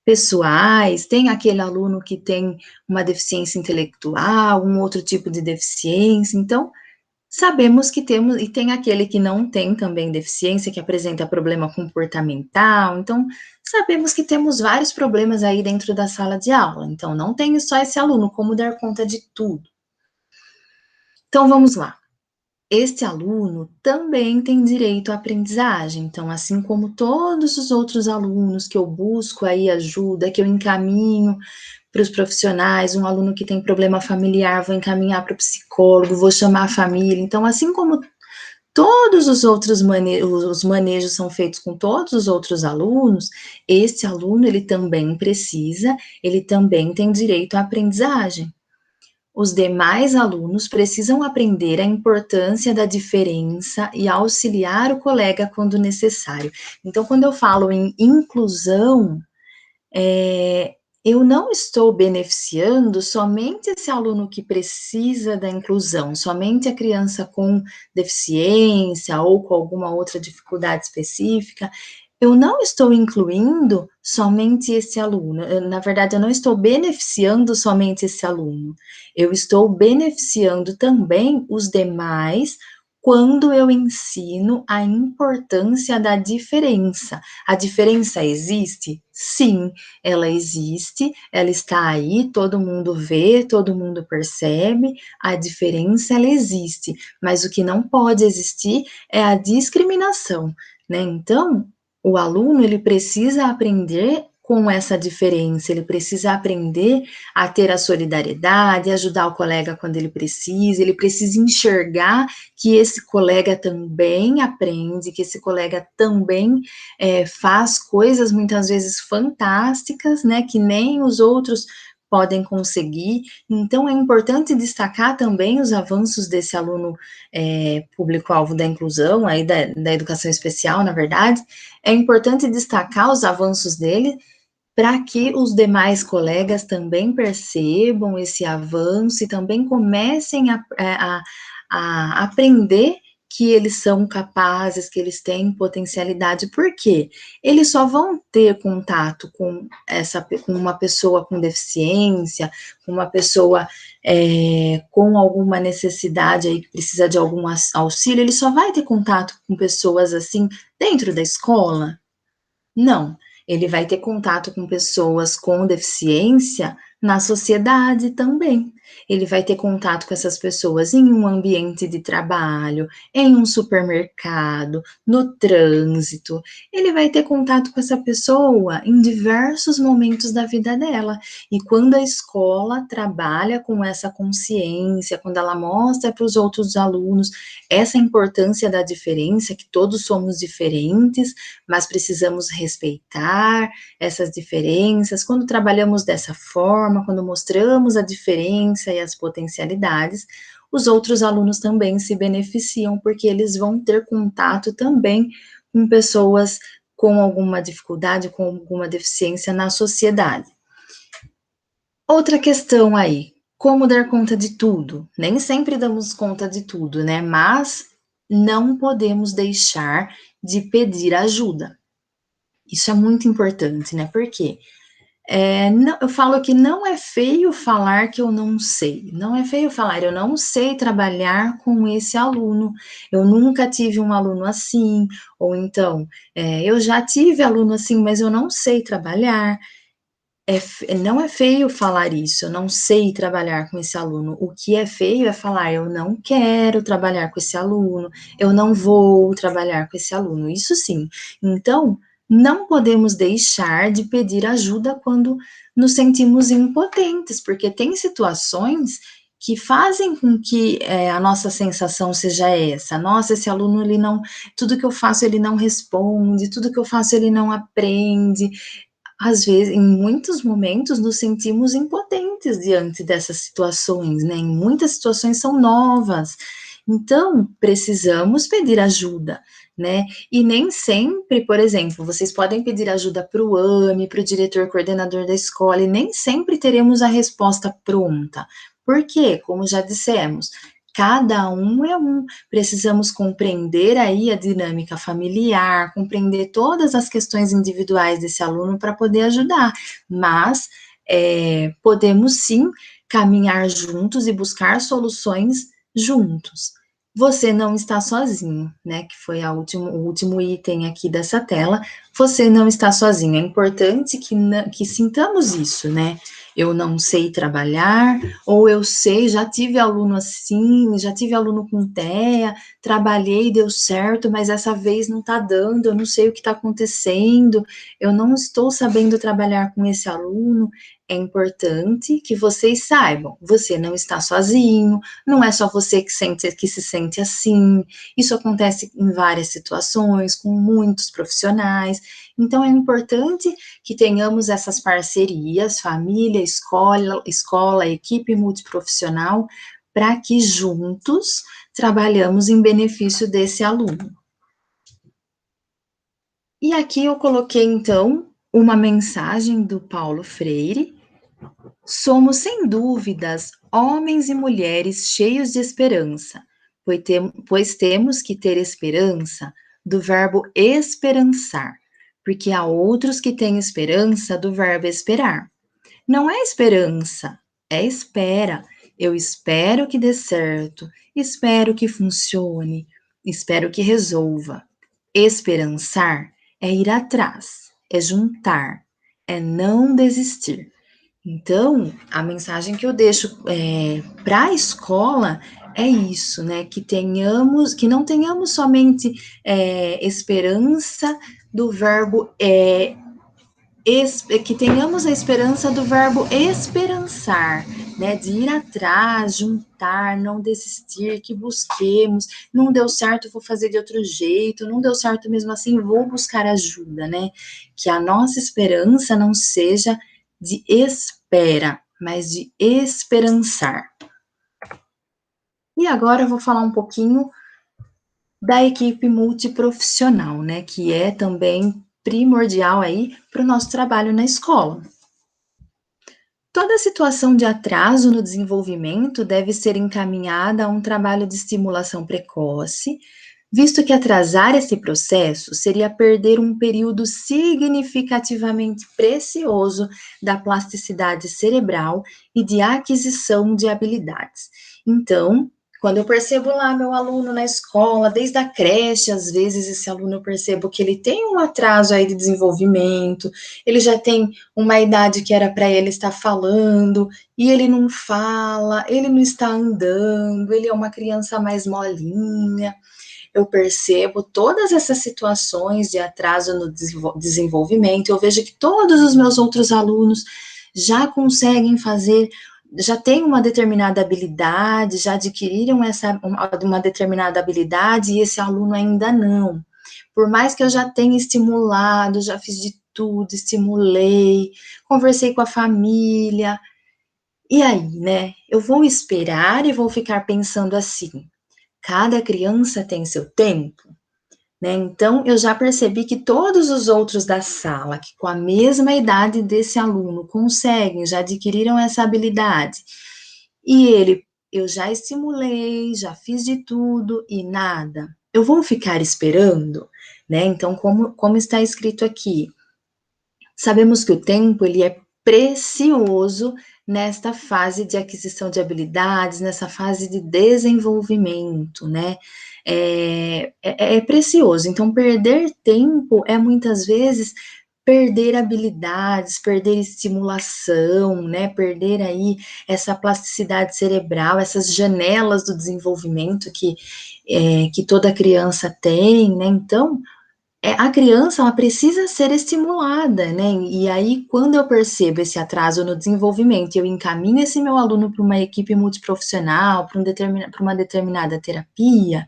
pessoais, tem aquele aluno que tem uma deficiência intelectual, um outro tipo de deficiência, então sabemos que temos, e tem aquele que não tem também deficiência, que apresenta problema comportamental, então sabemos que temos vários problemas aí dentro da sala de aula, então não tem só esse aluno, como dar conta de tudo. Então vamos lá. Este aluno também tem direito à aprendizagem, então, assim como todos os outros alunos que eu busco aí ajuda, que eu encaminho para os profissionais, um aluno que tem problema familiar, vou encaminhar para o psicólogo, vou chamar a família, então, assim como todos os outros os manejos são feitos com todos os outros alunos, esse aluno, ele também precisa, ele também tem direito à aprendizagem. Os demais alunos precisam aprender a importância da diferença e auxiliar o colega quando necessário. Então, quando eu falo em inclusão, eu não estou beneficiando somente esse aluno que precisa da inclusão, somente a criança com deficiência ou com alguma outra dificuldade específica. Eu não estou incluindo somente esse aluno, na verdade, eu não estou beneficiando somente esse aluno, eu estou beneficiando também os demais quando eu ensino a importância da diferença. A diferença existe? Sim, ela existe, ela está aí, todo mundo vê, todo mundo percebe, a diferença ela existe, mas o que não pode existir é a discriminação, né? Então, o aluno, ele precisa aprender com essa diferença, ele precisa aprender a ter a solidariedade, ajudar o colega quando ele precisa enxergar que esse colega também aprende, que esse colega também faz coisas muitas vezes fantásticas, né, que nem os outros podem conseguir. Então, é importante destacar também os avanços desse aluno público-alvo da inclusão, aí da educação especial, na verdade. É importante destacar os avanços dele para que os demais colegas também percebam esse avanço e também comecem a aprender que eles são capazes, que eles têm potencialidade, porque eles só vão ter contato com uma pessoa com deficiência, com uma pessoa com alguma necessidade aí que precisa de algum auxílio, ele só vai ter contato com pessoas assim dentro da escola? Não, ele vai ter contato com pessoas com deficiência na sociedade também. Ele vai ter contato com essas pessoas em um ambiente de trabalho, em um supermercado, no trânsito. Ele vai ter contato com essa pessoa em diversos momentos da vida dela. E quando a escola trabalha com essa consciência, quando ela mostra para os outros alunos essa importância da diferença, que todos somos diferentes, mas precisamos respeitar essas diferenças. Quando trabalhamos dessa forma, quando mostramos a diferença e as potencialidades, os outros alunos também se beneficiam, porque eles vão ter contato também com pessoas com alguma dificuldade, com alguma deficiência na sociedade. Outra questão aí, como dar conta de tudo? Nem sempre damos conta de tudo, né? Mas não podemos deixar de pedir ajuda. Isso é muito importante, né? Porque não, eu falo que não é feio falar que eu não sei. Não é feio falar, eu não sei trabalhar com esse aluno. Eu nunca tive um aluno assim. Ou então, eu já tive aluno assim, mas eu não sei trabalhar. Não é feio falar isso, eu não sei trabalhar com esse aluno. O que é feio é falar, eu não quero trabalhar com esse aluno, eu não vou trabalhar com esse aluno. Isso sim. Então, não podemos deixar de pedir ajuda quando nos sentimos impotentes, porque tem situações que fazem com que a nossa sensação seja essa. Nossa, esse aluno, ele não, tudo que eu faço ele não responde, tudo que eu faço ele não aprende. Às vezes, em muitos momentos, nos sentimos impotentes diante dessas situações, né? Em muitas situações são novas. Então, precisamos pedir ajuda, né? E nem sempre, por exemplo, vocês podem pedir ajuda para o AME, para o diretor coordenador da escola, e nem sempre teremos a resposta pronta. Por quê? Como já dissemos, cada um é um. Precisamos compreender aí a dinâmica familiar, compreender todas as questões individuais desse aluno para poder ajudar. Mas podemos sim caminhar juntos e buscar soluções juntos. Você não está sozinho, né? Que foi o último item aqui dessa tela. Você não está sozinho. É importante que sintamos isso, né? Eu não sei trabalhar, ou eu sei, já tive aluno assim, já tive aluno com TEA, trabalhei, deu certo, mas essa vez não está dando, eu não sei o que está acontecendo, eu não estou sabendo trabalhar com esse aluno. É importante que vocês saibam, você não está sozinho, não é só você que se sente assim, isso acontece em várias situações, com muitos profissionais, então é importante que tenhamos essas parcerias, família, escola, equipe multiprofissional, para que juntos trabalhamos em benefício desse aluno. E aqui eu coloquei, então, uma mensagem do Paulo Freire. Somos, sem dúvidas, homens e mulheres cheios de esperança, pois temos que ter esperança do verbo esperançar, porque há outros que têm esperança do verbo esperar. Não é esperança, é espera. Eu espero que dê certo, espero que funcione, espero que resolva. Esperançar é ir atrás, é juntar, é não desistir. Então, a mensagem que eu deixo para a escola é isso, né? Que não tenhamos somente esperança do verbo que tenhamos a esperança do verbo esperançar, né? De ir atrás, juntar, não desistir, que busquemos. Não deu certo, vou fazer de outro jeito. Não deu certo mesmo assim, vou buscar ajuda, né? Que a nossa esperança não seja de espera, mas de esperançar. E agora eu vou falar um pouquinho da equipe multiprofissional, né? Que é também primordial aí para o nosso trabalho na escola. Toda situação de atraso no desenvolvimento deve ser encaminhada a um trabalho de estimulação precoce, visto que atrasar esse processo seria perder um período significativamente precioso da plasticidade cerebral e de aquisição de habilidades. Então, quando eu percebo lá meu aluno na escola, desde a creche, às vezes esse aluno eu percebo que ele tem um atraso aí de desenvolvimento, ele já tem uma idade que era para ele estar falando, e ele não fala, ele não está andando, ele é uma criança mais molinha. Eu percebo todas essas situações de atraso no desenvolvimento, eu vejo que todos os meus outros alunos já conseguem fazer, já têm uma determinada habilidade, já adquiriram uma determinada habilidade, e esse aluno ainda não. Por mais que eu já tenha estimulado, já fiz de tudo, estimulei, conversei com a família, e aí, né? Eu vou esperar e vou ficar pensando assim: cada criança tem seu tempo, né? Então, eu já percebi que todos os outros da sala, que com a mesma idade desse aluno conseguem, já adquiriram essa habilidade, e eu já estimulei, já fiz de tudo e nada. Eu vou ficar esperando, né? Então, como está escrito aqui, sabemos que o tempo ele é precioso nesta fase de aquisição de habilidades, nessa fase de desenvolvimento, né? É precioso. Então, perder tempo é muitas vezes perder habilidades, perder estimulação, né, perder aí essa plasticidade cerebral, essas janelas do desenvolvimento que toda criança tem, né, então, a criança ela precisa ser estimulada, né? E aí, quando eu percebo esse atraso no desenvolvimento, eu encaminho esse meu aluno para uma equipe multiprofissional, para uma determinada terapia,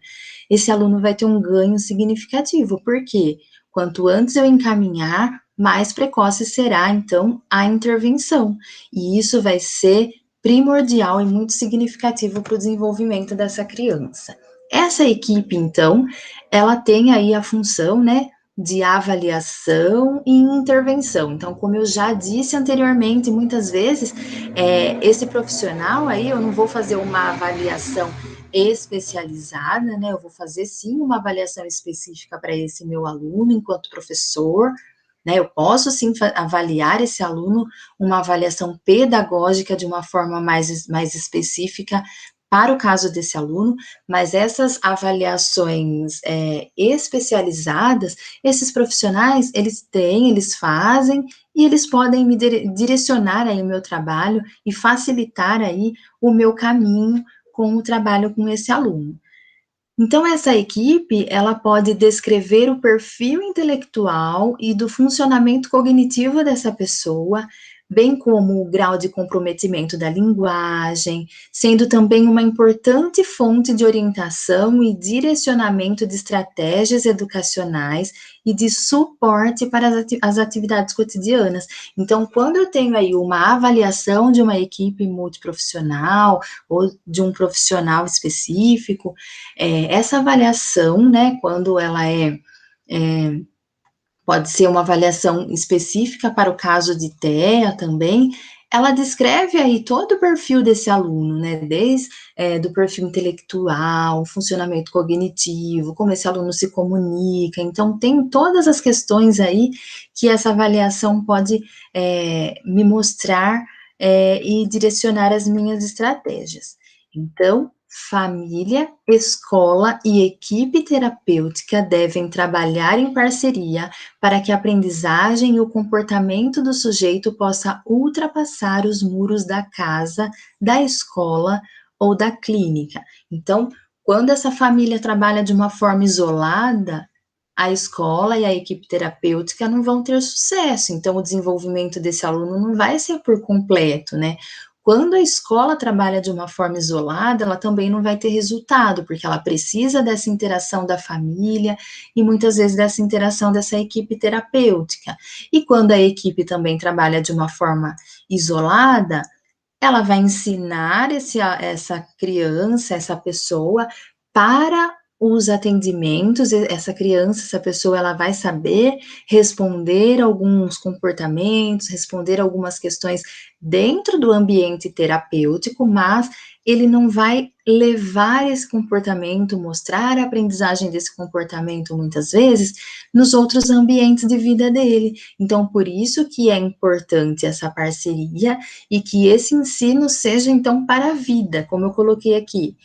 esse aluno vai ter um ganho significativo, porque quanto antes eu encaminhar, mais precoce será, então, a intervenção. E isso vai ser primordial e muito significativo para o desenvolvimento dessa criança. Essa equipe, então, ela tem aí a função, né, de avaliação e intervenção. Então, como eu já disse anteriormente, muitas vezes, esse profissional aí, eu não vou fazer uma avaliação especializada, né, eu vou fazer sim uma avaliação específica para esse meu aluno enquanto professor, né, eu posso sim avaliar esse aluno, uma avaliação pedagógica de uma forma mais específica para o caso desse aluno, mas essas avaliações especializadas, esses profissionais, eles fazem e eles podem me direcionar aí o meu trabalho e facilitar aí o meu caminho com o trabalho com esse aluno. Então, essa equipe, ela pode descrever o perfil intelectual e do funcionamento cognitivo dessa pessoa, bem como o grau de comprometimento da linguagem, sendo também uma importante fonte de orientação e direcionamento de estratégias educacionais e de suporte para as atividades cotidianas. Então, quando eu tenho aí uma avaliação de uma equipe multiprofissional ou de um profissional específico, essa avaliação, né, quando ela pode ser uma avaliação específica para o caso de TEA também, ela descreve aí todo o perfil desse aluno, né, desde do perfil intelectual, funcionamento cognitivo, como esse aluno se comunica, então tem todas as questões aí que essa avaliação pode me mostrar e direcionar as minhas estratégias. Então, família, escola e equipe terapêutica devem trabalhar em parceria para que a aprendizagem e o comportamento do sujeito possa ultrapassar os muros da casa, da escola ou da clínica. Então, quando essa família trabalha de uma forma isolada, a escola e a equipe terapêutica não vão ter sucesso, então o desenvolvimento desse aluno não vai ser por completo, né? Quando a escola trabalha de uma forma isolada, ela também não vai ter resultado, porque ela precisa dessa interação da família e muitas vezes dessa interação dessa equipe terapêutica. E quando a equipe também trabalha de uma forma isolada, ela vai ensinar essa criança, essa pessoa, para os atendimentos, essa criança, essa pessoa, ela vai saber responder alguns comportamentos, responder algumas questões dentro do ambiente terapêutico, mas ele não vai levar esse comportamento, mostrar a aprendizagem desse comportamento, muitas vezes, nos outros ambientes de vida dele. Então, por isso que é importante essa parceria e que esse ensino seja, então, para a vida, como eu coloquei aqui,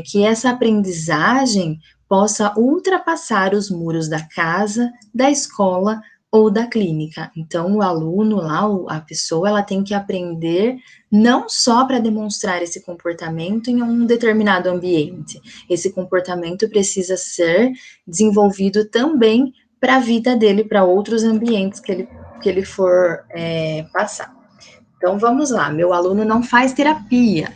que essa aprendizagem possa ultrapassar os muros da casa, da escola ou da clínica. Então, o aluno lá, a pessoa, ela tem que aprender não só para demonstrar esse comportamento em um determinado ambiente. Esse comportamento precisa ser desenvolvido também para a vida dele, para outros ambientes que ele for passar. Então, vamos lá, meu aluno não faz terapia.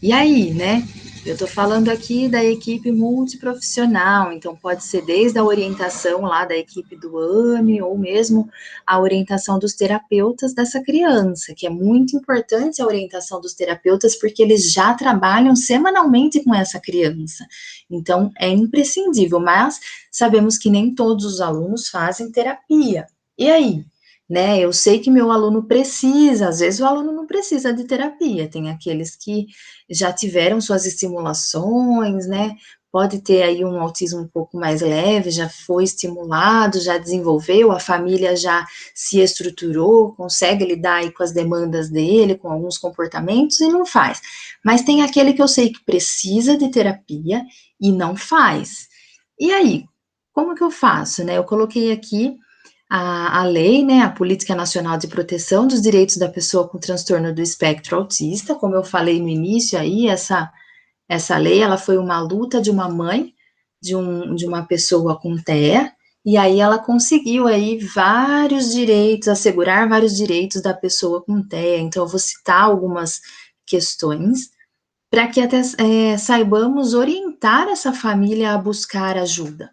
E aí, né? Eu estou falando aqui da equipe multiprofissional, então pode ser desde a orientação lá da equipe do AME, ou mesmo a orientação dos terapeutas dessa criança, que é muito importante a orientação dos terapeutas, porque eles já trabalham semanalmente com essa criança. Então, é imprescindível, mas sabemos que nem todos os alunos fazem terapia. E aí? Né, eu sei que meu aluno precisa, às vezes o aluno não precisa de terapia, tem aqueles que já tiveram suas estimulações, né? Pode ter aí um autismo um pouco mais leve, já foi estimulado, já desenvolveu, a família já se estruturou, consegue lidar aí com as demandas dele, com alguns comportamentos e não faz. Mas tem aquele que eu sei que precisa de terapia e não faz. E aí, como que eu faço, né? Eu coloquei aqui A lei, né, a Política Nacional de Proteção dos Direitos da Pessoa com Transtorno do Espectro Autista, como eu falei no início aí, essa lei, ela foi uma luta de uma mãe de uma pessoa com TEA, e aí ela conseguiu aí vários direitos, assegurar vários direitos da pessoa com TEA. Então eu vou citar algumas questões para que até saibamos orientar essa família a buscar ajuda.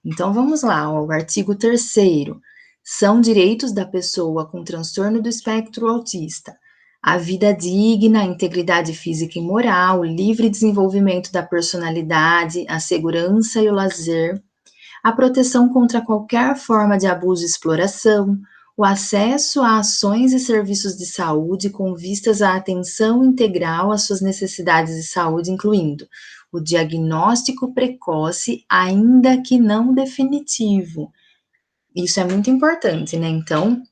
Então vamos lá, ó, o artigo 3º, são direitos da pessoa com transtorno do espectro autista a vida digna, a integridade física e moral, o livre desenvolvimento da personalidade, a segurança e o lazer, a proteção contra qualquer forma de abuso e exploração, o acesso a ações e serviços de saúde com vistas à atenção integral às suas necessidades de saúde, incluindo o diagnóstico precoce, ainda que não definitivo. Isso é muito importante, né? Então,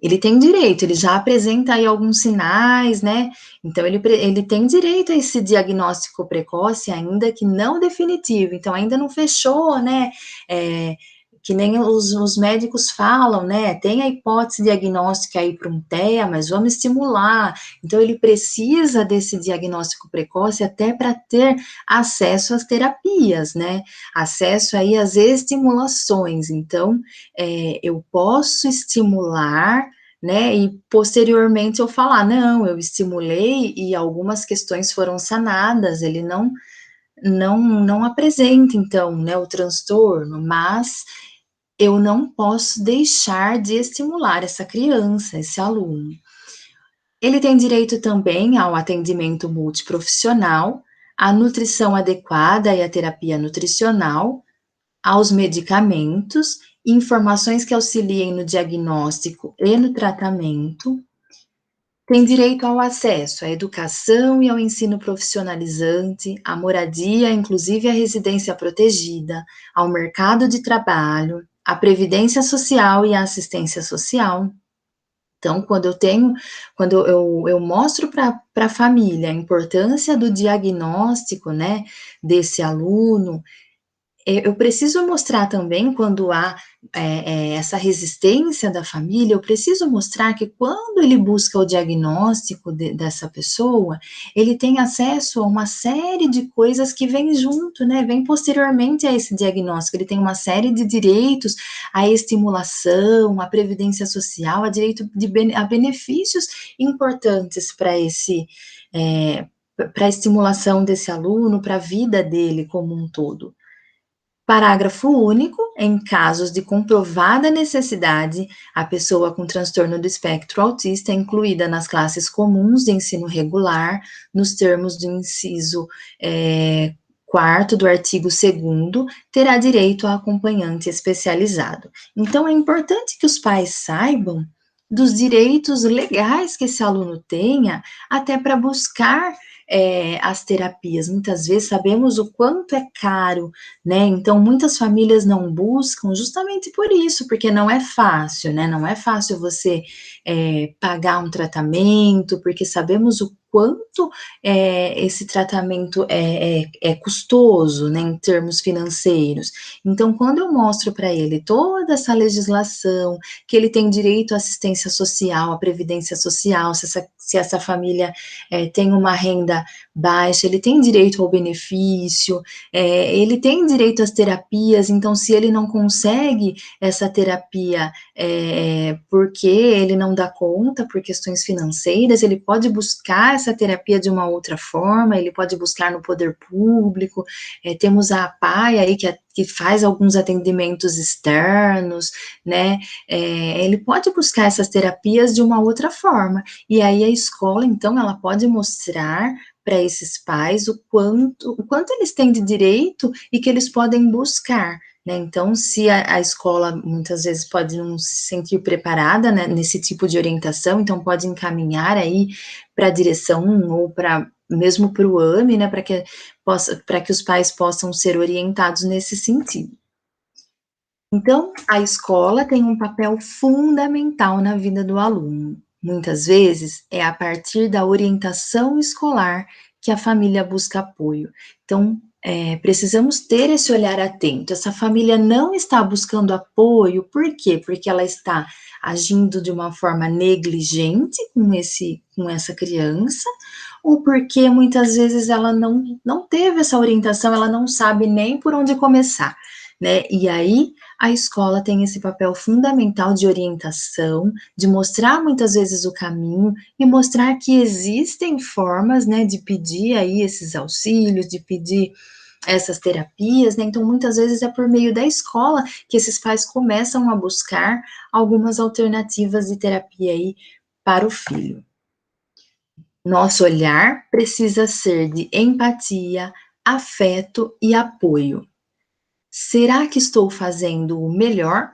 ele tem direito, ele já apresenta aí alguns sinais, né? Então, ele tem direito a esse diagnóstico precoce, ainda que não definitivo. Então, ainda não fechou, né? Que nem os médicos falam, né? Tem a hipótese diagnóstica aí para um TEA, mas vamos estimular. Então, ele precisa desse diagnóstico precoce até para ter acesso às terapias, né? Acesso aí às estimulações. Então, eu posso estimular, né, e posteriormente eu falar, não, eu estimulei e algumas questões foram sanadas, ele não apresenta, então, né, o transtorno, mas eu não posso deixar de estimular essa criança, esse aluno. Ele tem direito também ao atendimento multiprofissional, à nutrição adequada e à terapia nutricional, aos medicamentos, informações que auxiliem no diagnóstico e no tratamento, tem direito ao acesso à educação e ao ensino profissionalizante, à moradia, inclusive à residência protegida, ao mercado de trabalho, à previdência social e à assistência social. Então, quando eu mostro para a família a importância do diagnóstico, né, desse aluno, eu preciso mostrar também quando há essa resistência da família, eu preciso mostrar que quando ele busca o diagnóstico dessa pessoa, ele tem acesso a uma série de coisas que vem junto, né? Vem posteriormente a esse diagnóstico. Ele tem uma série de direitos à estimulação, à previdência social, a benefícios importantes para para a estimulação desse aluno, para a vida dele como um todo. Parágrafo único. Em casos de comprovada necessidade, a pessoa com transtorno do espectro autista é incluída nas classes comuns de ensino regular, nos termos do inciso 4º do artigo 2º, terá direito a acompanhante especializado. Então, é importante que os pais saibam dos direitos legais que esse aluno tenha, até para buscar as terapias. Muitas vezes sabemos o quanto é caro, né? Então, muitas famílias não buscam justamente por isso, porque não é fácil, né? Não é fácil você pagar um tratamento, porque sabemos o quanto esse tratamento é custoso, né, em termos financeiros. Então, quando eu mostro para ele toda essa legislação, que ele tem direito à assistência social, à previdência social, se essa família tem uma renda baixa, ele tem direito ao benefício, ele tem direito às terapias, então se ele não consegue essa terapia porque ele não dá conta por questões financeiras, ele pode buscar essa terapia de uma outra forma, ele pode buscar no poder público, temos a APAE aí que faz alguns atendimentos externos, né, ele pode buscar essas terapias de uma outra forma, e aí a escola, então, ela pode mostrar para esses pais o quanto eles têm de direito e que eles podem buscar, né? Então, se a escola muitas vezes pode não se sentir preparada, né, nesse tipo de orientação, então pode encaminhar aí para a direção ou mesmo para o AME, né, para que os pais possam ser orientados nesse sentido. Então, a escola tem um papel fundamental na vida do aluno. Muitas vezes é a partir da orientação escolar que a família busca apoio. Então, precisamos ter esse olhar atento. Essa família não está buscando apoio, por quê? Porque ela está agindo de uma forma negligente com essa criança, ou porque muitas vezes ela não teve essa orientação, ela não sabe nem por onde começar, né? E aí a escola tem esse papel fundamental de orientação, de mostrar muitas vezes o caminho e mostrar que existem formas, né, de pedir aí esses auxílios, de pedir essas terapias, né? Então, muitas vezes é por meio da escola que esses pais começam a buscar algumas alternativas de terapia aí para o filho. Nosso olhar precisa ser de empatia, afeto e apoio. Será que estou fazendo o melhor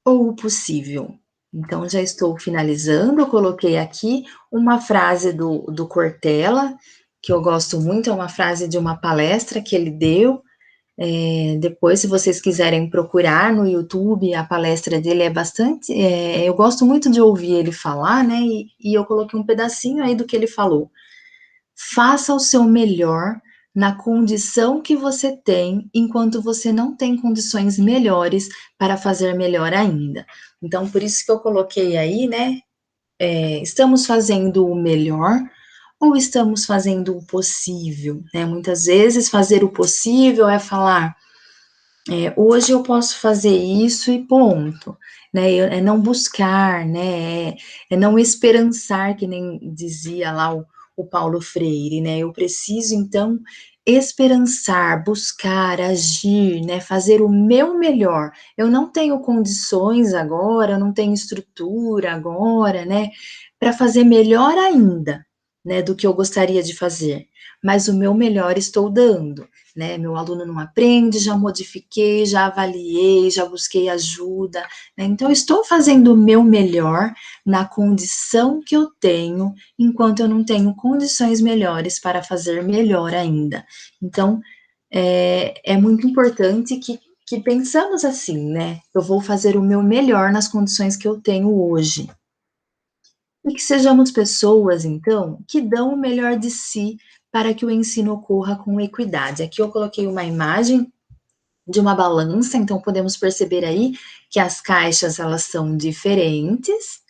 ou o possível? Então, já estou finalizando. Eu coloquei aqui uma frase do Cortella, que eu gosto muito, é uma frase de uma palestra que ele deu. Depois, se vocês quiserem procurar no YouTube, a palestra dele é bastante. Eu gosto muito de ouvir ele falar, né? E eu coloquei um pedacinho aí do que ele falou. Faça o seu melhor na condição que você tem, enquanto você não tem condições melhores para fazer melhor ainda. Então, por isso que eu coloquei aí, né? Estamos fazendo o melhor ou estamos fazendo o possível, né? Muitas vezes fazer o possível é falar, hoje eu posso fazer isso e ponto, né? É não buscar, né? É não esperançar, que nem dizia lá o Paulo Freire, né? Eu preciso, então, esperançar, buscar, agir, né? Fazer o meu melhor. Eu não tenho condições agora, eu não tenho estrutura agora, né? Para fazer melhor ainda, né? Do que eu gostaria de fazer. Mas o meu melhor estou dando. Né, meu aluno não aprende, já modifiquei, já avaliei, já busquei ajuda, né, então eu estou fazendo o meu melhor na condição que eu tenho, enquanto eu não tenho condições melhores para fazer melhor ainda. Então, é muito importante que pensamos assim, né, eu vou fazer o meu melhor nas condições que eu tenho hoje. E que sejamos pessoas, então, que dão o melhor de si para que o ensino ocorra com equidade. Aqui eu coloquei uma imagem de uma balança, então podemos perceber aí que as caixas elas são diferentes,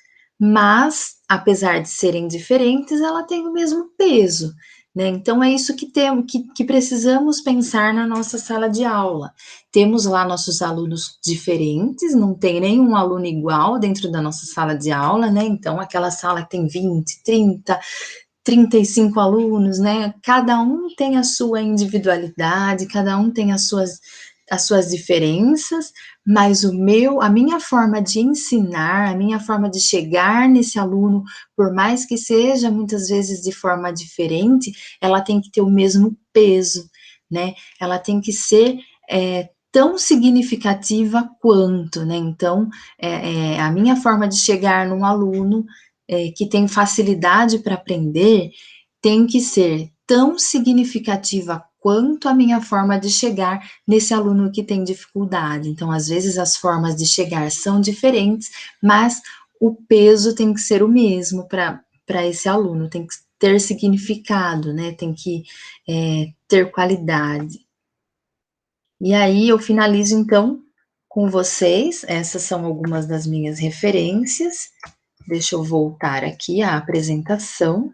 mas apesar de serem diferentes, ela tem o mesmo peso, né? Então é isso que temos que precisamos pensar na nossa sala de aula. Temos lá nossos alunos diferentes, não tem nenhum aluno igual dentro da nossa sala de aula, né? Então aquela sala que tem 20, 30, 35 alunos, né? Cada um tem a sua individualidade, cada um tem as suas diferenças, mas a minha forma de ensinar, a minha forma de chegar nesse aluno, por mais que seja muitas vezes de forma diferente, ela tem que ter o mesmo peso, né? Ela tem que ser tão significativa quanto, né? Então, a minha forma de chegar num aluno que tem facilidade para aprender tem que ser tão significativa quanto a minha forma de chegar nesse aluno que tem dificuldade. Então, às vezes, as formas de chegar são diferentes, mas o peso tem que ser o mesmo para esse aluno, tem que ter significado, né? Tem que ter qualidade. E aí, eu finalizo, então, com vocês. Essas são algumas das minhas referências. Deixa eu voltar aqui à apresentação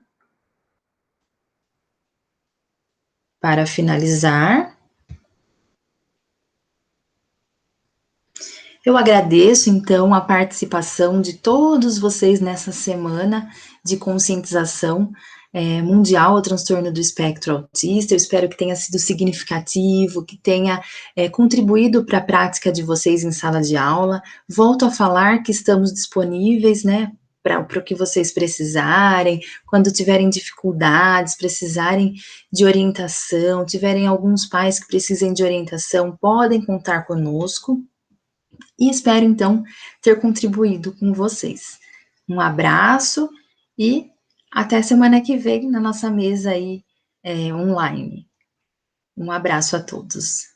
para finalizar. Eu agradeço, então, a participação de todos vocês nessa semana de conscientização mundial ao transtorno do espectro autista. Eu espero que tenha sido significativo, que tenha contribuído para a prática de vocês em sala de aula. Volto a falar que estamos disponíveis, né, para o que vocês precisarem, quando tiverem dificuldades, precisarem de orientação, tiverem alguns pais que precisem de orientação, podem contar conosco. E espero, então, ter contribuído com vocês. Um abraço e até semana que vem na nossa mesa aí online. Um abraço a todos.